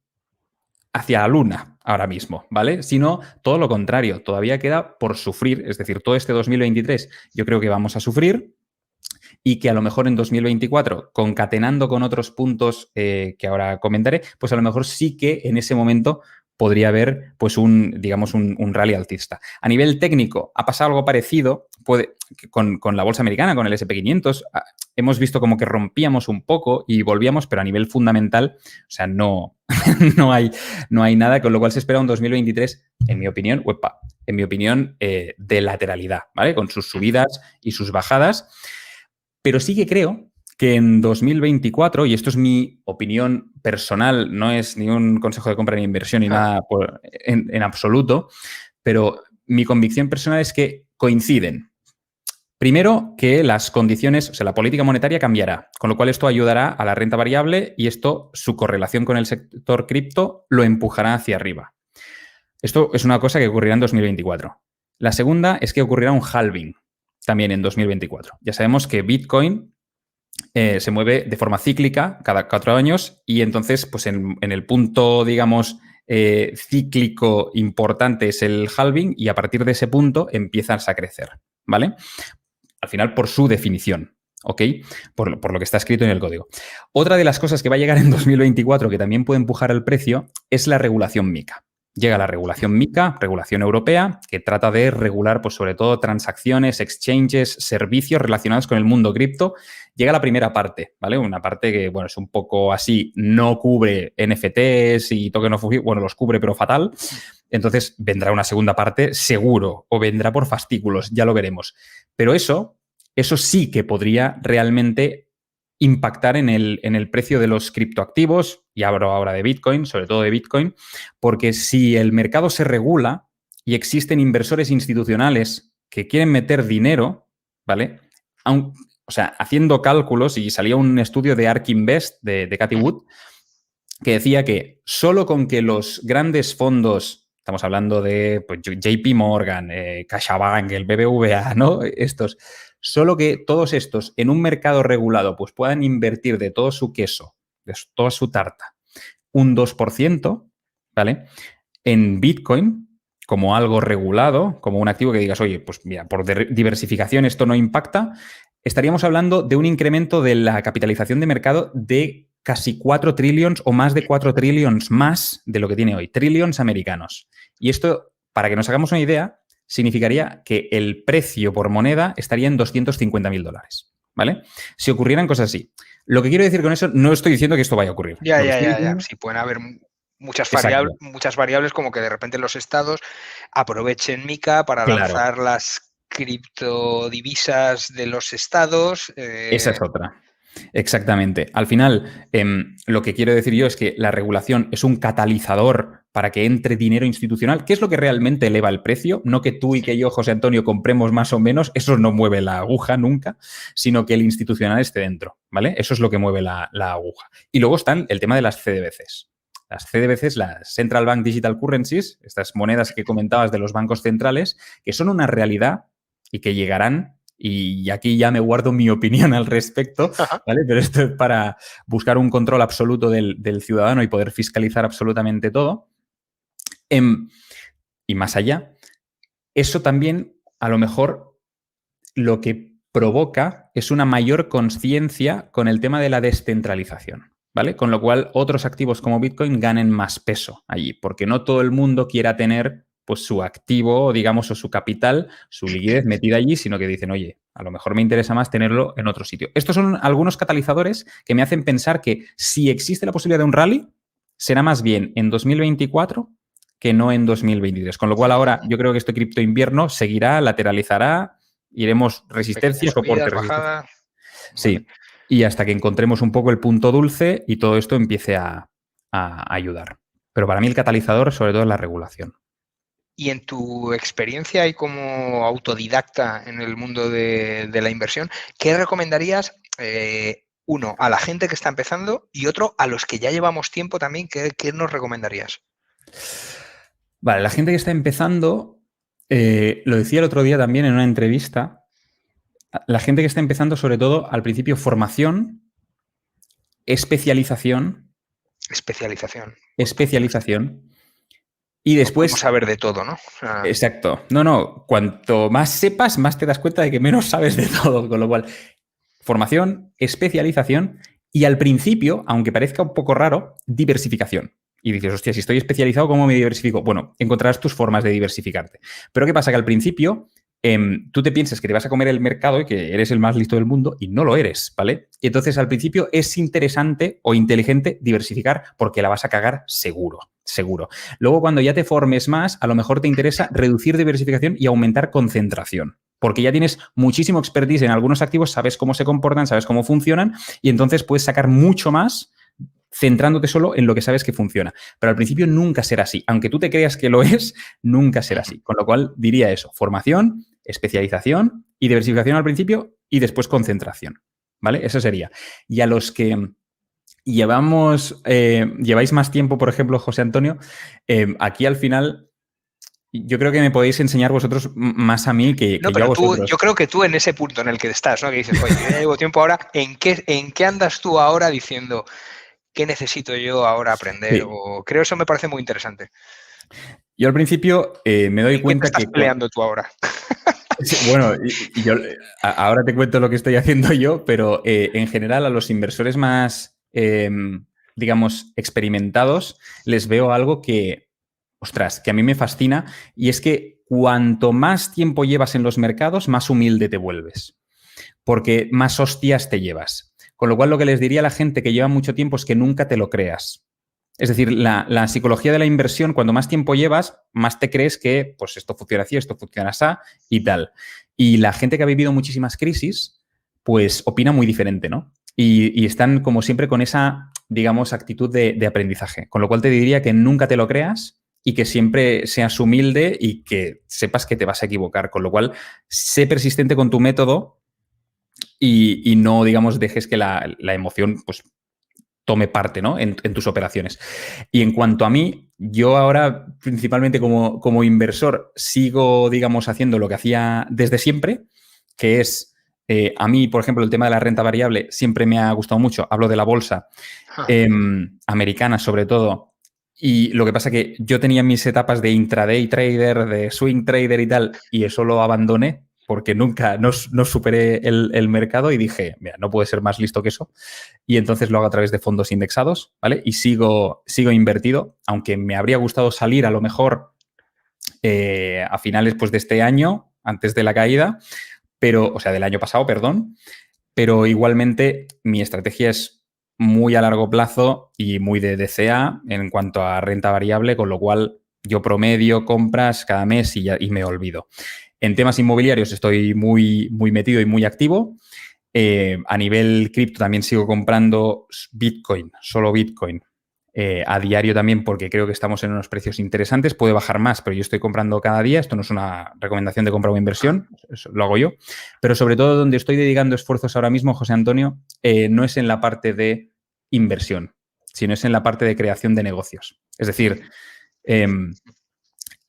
hacia la luna ahora mismo, ¿vale? Sino todo lo contrario, todavía queda por sufrir, es decir, todo este 2023 yo creo que vamos a sufrir y que a lo mejor en 2024, concatenando con otros puntos que ahora comentaré, pues a lo mejor sí que en ese momento podría haber pues digamos, un rally alcista. A nivel técnico, ha pasado algo parecido con la bolsa americana, con el S&P 500. Hemos visto como que rompíamos un poco y volvíamos, pero a nivel fundamental, o sea, no, no hay nada, con lo cual se espera un 2023, en mi opinión, de lateralidad, ¿vale? Con sus subidas y sus bajadas. Pero sí que creo que en 2024, y esto es mi opinión personal, no es ni un consejo de compra ni inversión ni nada en absoluto, pero mi convicción personal es que coinciden. Primero, que las condiciones, o sea, la política monetaria cambiará, con lo cual esto ayudará a la renta variable y esto, su correlación con el sector cripto, lo empujará hacia arriba. Esto es una cosa que ocurrirá en 2024. La segunda es que ocurrirá un halving también en 2024. Ya sabemos que Bitcoin se mueve de forma cíclica cada 4 años y entonces, pues en el punto, digamos, cíclico importante es el halving y a partir de ese punto empiezas a crecer, ¿vale? Al final, por su definición, ¿ok? Por lo que está escrito en el código. Otra de las cosas que va a llegar en 2024 que también puede empujar el precio es la regulación MiCA. Llega la regulación MiCA, regulación europea, que trata de regular, pues, sobre todo transacciones, exchanges, servicios relacionados con el mundo cripto. Llega la primera parte, ¿vale? Una parte que, bueno, es un poco así, no cubre NFTs y token of ownership, bueno, los cubre, pero fatal. Entonces vendrá una segunda parte, seguro, o vendrá por fascículos, ya lo veremos. Pero eso sí que podría realmente impactar en el precio de los criptoactivos, y hablo ahora de Bitcoin, sobre todo de Bitcoin, porque si el mercado se regula y existen inversores institucionales que quieren meter dinero, ¿vale? O sea, haciendo cálculos, y salía un estudio de ARK Invest, de Cathie Wood, que decía que solo con que los grandes fondos, estamos hablando de pues, JP Morgan, CaixaBank, el BBVA, ¿no? Solo que todos estos en un mercado regulado pues puedan invertir de todo su queso, de toda su tarta, un 2%, ¿vale? En Bitcoin, como algo regulado, como un activo que digas, oye, pues mira, por diversificación esto no impacta, estaríamos hablando de un incremento de la capitalización de mercado de casi 4 trillions o más de 4 trillions más de lo que tiene hoy, trillions americanos. Y esto, para que nos hagamos una idea, significaría que el precio por moneda estaría en $250.000, ¿vale? Si ocurrieran cosas así. Lo que quiero decir con eso, no estoy diciendo que esto vaya a ocurrir. Ya. Sí, pueden haber muchas variables, como que de repente los estados aprovechen MiCA para lanzar las criptodivisas de los estados. Esa es otra. Exactamente. Al final, lo que quiero decir yo es que la regulación es un catalizador para que entre dinero institucional, que es lo que realmente eleva el precio, no que tú y que yo, José Antonio, compremos más o menos, eso no mueve la aguja nunca, sino que el institucional esté dentro, ¿vale? Eso es lo que mueve la aguja. Y luego están el tema de las CDBCs. Las CDBCs, las Central Bank Digital Currencies, estas monedas que comentabas de los bancos centrales, que son una realidad y que llegarán. Y aquí ya me guardo mi opinión al respecto, ¿vale? Pero esto es para buscar un control absoluto del ciudadano y poder fiscalizar absolutamente todo. Y más allá, eso también a lo mejor lo que provoca es una mayor conciencia con el tema de la descentralización, ¿vale? Con lo cual otros activos como Bitcoin ganen más peso allí, porque no todo el mundo quiera tener pues su activo, digamos, o su capital, su liquidez metida allí, sino que dicen, oye, a lo mejor me interesa más tenerlo en otro sitio. Estos son algunos catalizadores que me hacen pensar que si existe la posibilidad de un rally, será más bien en 2024 que no en 2023. Con lo cual ahora yo creo que este cripto invierno seguirá, lateralizará, iremos resistencia, soporte, resistencia. Sí, vale. Y hasta que encontremos un poco el punto dulce y todo esto empiece a ayudar. Pero para mí el catalizador sobre todo es la regulación. Y en tu experiencia y como autodidacta en el mundo de la inversión, ¿qué recomendarías uno a la gente que está empezando y otro a los que ya llevamos tiempo también? ¿Qué nos recomendarías? Vale, la gente que está empezando, lo decía el otro día también en una entrevista, la gente que está empezando, sobre todo, al principio, formación, especialización, Especialización. especialización, y No podemos después... saber de todo, ¿no? O sea, Exacto. No, cuanto más sepas, más te das cuenta de que menos sabes de todo, con lo cual, formación, especialización y al principio, aunque parezca un poco raro, diversificación. Y dices, hostia, si estoy especializado, ¿cómo me diversifico? Bueno, encontrarás tus formas de diversificarte. Pero ¿qué pasa? Que al principio tú te piensas que te vas a comer el mercado y que eres el más listo del mundo y no lo eres, ¿vale? Y entonces al principio es interesante o inteligente diversificar porque la vas a cagar seguro, seguro. Luego cuando ya te formes más, a lo mejor te interesa reducir diversificación y aumentar concentración. Porque ya tienes muchísimo expertise en algunos activos, sabes cómo se comportan, sabes cómo funcionan y entonces puedes sacar mucho más centrándote solo en lo que sabes que funciona. Pero al principio nunca será así. Aunque tú te creas que lo es, nunca será así. Con lo cual diría eso, formación, especialización y diversificación al principio y después concentración. ¿Vale? Eso sería. Y a los que lleváis más tiempo, por ejemplo, José Antonio, aquí al final... Yo creo que me podéis enseñar vosotros más a mí que no, yo a pero vosotros. yo creo que tú en ese punto en el que estás, ¿no? Que dices, oye, ya llevo tiempo ahora, ¿en qué andas tú ahora diciendo qué necesito yo ahora aprender? Sí. O creo eso me parece muy interesante. Yo al principio me doy ¿En qué te cuenta estás que... peleando tú ahora? Sí, bueno, y yo ahora te cuento lo que estoy haciendo yo, pero en general a los inversores más, digamos, experimentados, les veo algo que, ostras, que a mí me fascina y es que cuanto más tiempo llevas en los mercados, más humilde te vuelves, porque más hostias te llevas. Con lo cual lo que les diría a la gente que lleva mucho tiempo es que nunca te lo creas. Es decir, la psicología de la inversión, cuando más tiempo llevas, más te crees que pues esto funciona así, esto funciona así y tal. Y la gente que ha vivido muchísimas crisis, pues opina muy diferente, ¿no? Y están como siempre con esa, digamos, actitud de aprendizaje. Con lo cual te diría que nunca te lo creas y que siempre seas humilde y que sepas que te vas a equivocar. Con lo cual, sé persistente con tu método y no, digamos, dejes que la emoción, pues, tome parte, ¿no? En tus operaciones. Y en cuanto a mí, yo ahora, principalmente como inversor, sigo, digamos, haciendo lo que hacía desde siempre, que es, a mí, por ejemplo, el tema de la renta variable siempre me ha gustado mucho. Hablo de la bolsa americana, sobre todo. Y lo que pasa es que yo tenía mis etapas de intraday trader, de swing trader y tal, y eso lo abandoné porque nunca no superé el mercado y dije, mira, no puede ser más listo que eso. Y entonces lo hago a través de fondos indexados, ¿vale? Y sigo invertido, aunque me habría gustado salir a lo mejor a finales pues, de este año, antes de la caída, pero, o sea, del año pasado, perdón, pero igualmente mi estrategia es muy a largo plazo y muy de DCA en cuanto a renta variable, con lo cual yo promedio compras cada mes y me olvido. En temas inmobiliarios estoy muy, muy metido y muy activo. A nivel cripto también sigo comprando Bitcoin, solo Bitcoin. A diario también porque creo que estamos en unos precios interesantes. Puede bajar más, pero yo estoy comprando cada día. Esto no es una recomendación de compra o inversión, eso lo hago yo. Pero sobre todo donde estoy dedicando esfuerzos ahora mismo, José Antonio, no es en la parte de inversión, sino es en la parte de creación de negocios. Es decir,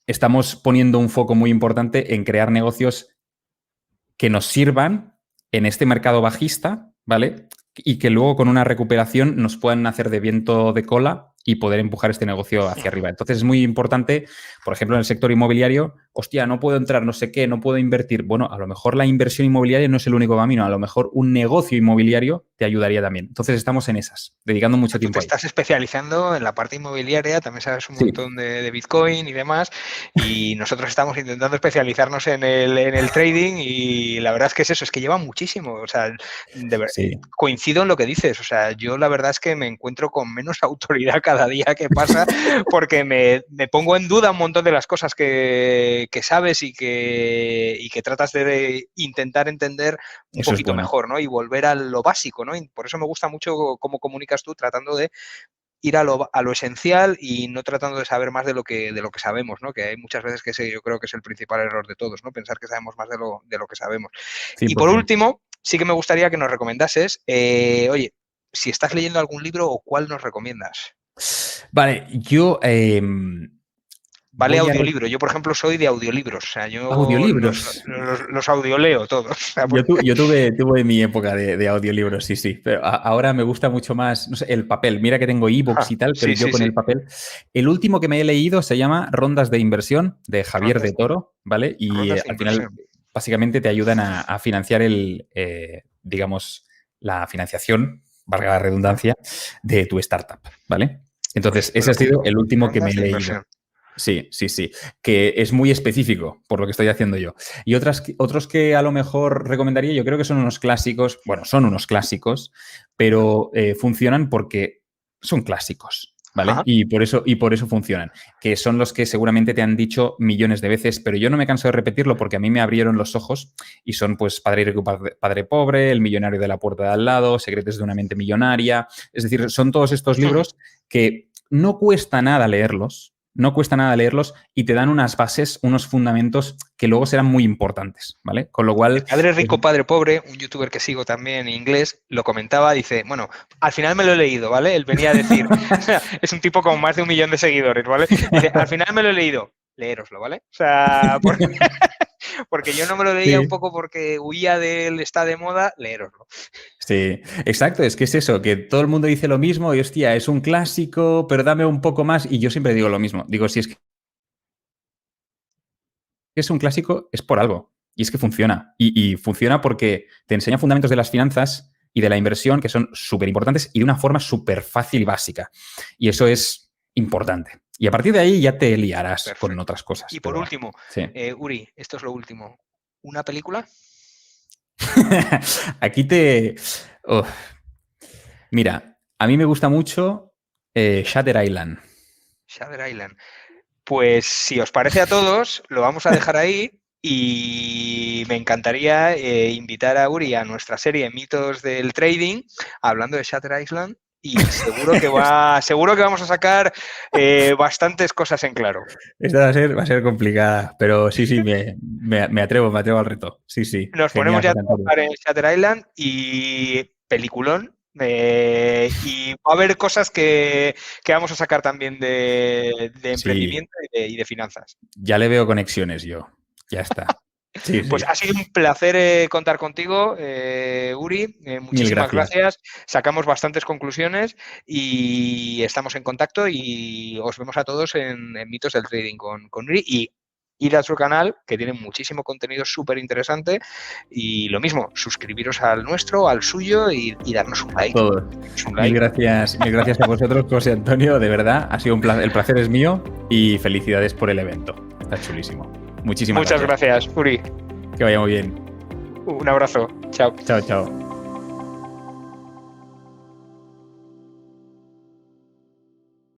estamos poniendo un foco muy importante en crear negocios que nos sirvan en este mercado bajista, ¿vale? Y que luego con una recuperación nos puedan hacer de viento de cola y poder empujar este negocio hacia arriba. Entonces es muy importante, por ejemplo, en el sector inmobiliario, hostia, no puedo entrar, no sé qué, no puedo invertir. Bueno, a lo mejor la inversión inmobiliaria no es el único camino, a lo mejor un negocio inmobiliario te ayudaría también. Entonces estamos en esas, dedicando mucho Tú te tiempo ahí. estás especializando en la parte inmobiliaria, también sabes un Sí, montón de Bitcoin y demás, y nosotros estamos intentando especializarnos en el trading y la verdad es que es eso, es que lleva muchísimo, o sea, sí. coincido en lo que dices, o sea, yo la verdad es que me encuentro con menos autoridad cada día que pasa porque me pongo en duda un montón de las cosas que sabes y que tratas de intentar entender un Eso es poquito bueno. mejor, ¿no? Y volver a lo básico, ¿no? Y por eso me gusta mucho cómo comunicas tú, tratando de ir a lo esencial y no tratando de saber más de lo que sabemos, ¿no? Que hay muchas veces que ese yo creo que es el principal error de todos, ¿no? Pensar que sabemos más de lo que sabemos. Y por 100%. último, sí que me gustaría que nos recomendases, oye, si estás leyendo algún libro o cuál nos recomiendas. Vale, yo Vale, voy a... audiolibro. Yo, por ejemplo, soy de audiolibros. O sea, yo Audiolibros. los audioleo todos. O sea, Yo tuve mi época de audiolibros, sí, sí. Pero ahora me gusta mucho más, no sé, el papel. Mira que tengo ebooks y tal, pero sí, yo sí, con sí. el papel. El último que me he leído se llama Rondas de Inversión, de Javier de Toro, ¿vale? Y Rondas de al final, inversión. básicamente te ayudan a financiar digamos, la financiación, valga la redundancia, de tu startup, ¿vale? Entonces, Pues me ese lo ha sido apunto. el último que me he Rondas de leído. inversión. Sí, sí, sí, que es muy específico por lo que estoy haciendo yo. Y otros que a lo mejor recomendaría, yo creo que son unos clásicos, bueno, son unos clásicos, pero funcionan porque son clásicos, ¿vale? Ajá. Y por eso funcionan, que son los que seguramente te han dicho millones de veces, pero yo no me canso de repetirlo porque a mí me abrieron los ojos y son pues Padre Rico, Padre Pobre, El millonario de la puerta de al lado, Secretos de una mente millonaria, es decir, son todos estos libros que no cuesta nada leerlos. No cuesta nada leerlos y te dan unas bases, unos fundamentos que luego serán muy importantes, ¿vale? Con lo cual... Padre Rico, Padre Pobre, un youtuber que sigo también en inglés, lo comentaba, dice, bueno, al final me lo he leído, ¿vale? Él venía a decir, es un tipo con más de 1 millón de seguidores, ¿vale? Dice, al final me lo he leído, leéroslo, ¿vale? O sea, porque yo no me lo leía un Sí. poco porque huía del está de moda, leéroslo. Sí, exacto, es que es eso, que todo el mundo dice lo mismo y hostia, es un clásico, pero dame un poco más y yo siempre digo lo mismo, digo, si es que es un clásico es por algo y es que funciona y funciona porque te enseña fundamentos de las finanzas y de la inversión que son súper importantes y de una forma súper fácil y básica y eso es importante y a partir de ahí ya te liarás Perfecto. con otras cosas. Y por último, sí. Uri, esto es lo último, ¿una película? Aquí te... Uf. Mira, a mí me gusta mucho Shutter Island. Shutter Island. Pues si os parece a todos, lo vamos a dejar ahí y me encantaría invitar a Uri a nuestra serie Mitos del Trading, hablando de Shutter Island, y seguro que vamos a sacar bastantes cosas en claro. Esta va a ser complicada, pero sí, sí, me atrevo al reto. Sí, sí, Nos ponemos genial, ya a José Antonio. trabajar en Shutter Island y peliculón. Y va a haber cosas que vamos a sacar también de Sí, emprendimiento y de finanzas. ya le veo conexiones yo. Ya está. Sí, Pues sí. ha sido un placer contar contigo, Uri. Mil Muchísimas gracias. gracias. Sacamos bastantes conclusiones y estamos en contacto y os vemos a todos en Mitos del Trading con Uri. Y ir a su canal, que tiene muchísimo contenido súper interesante. Y lo mismo, suscribiros al nuestro, al suyo y darnos un like. Todos. Mil gracias a vosotros, José Antonio. De verdad, ha sido un placer. El placer es mío y felicidades por el evento. Está chulísimo. Muchísimas Muchas gracias, Uri. Que vaya muy bien. Un abrazo. Chao. Chao, chao.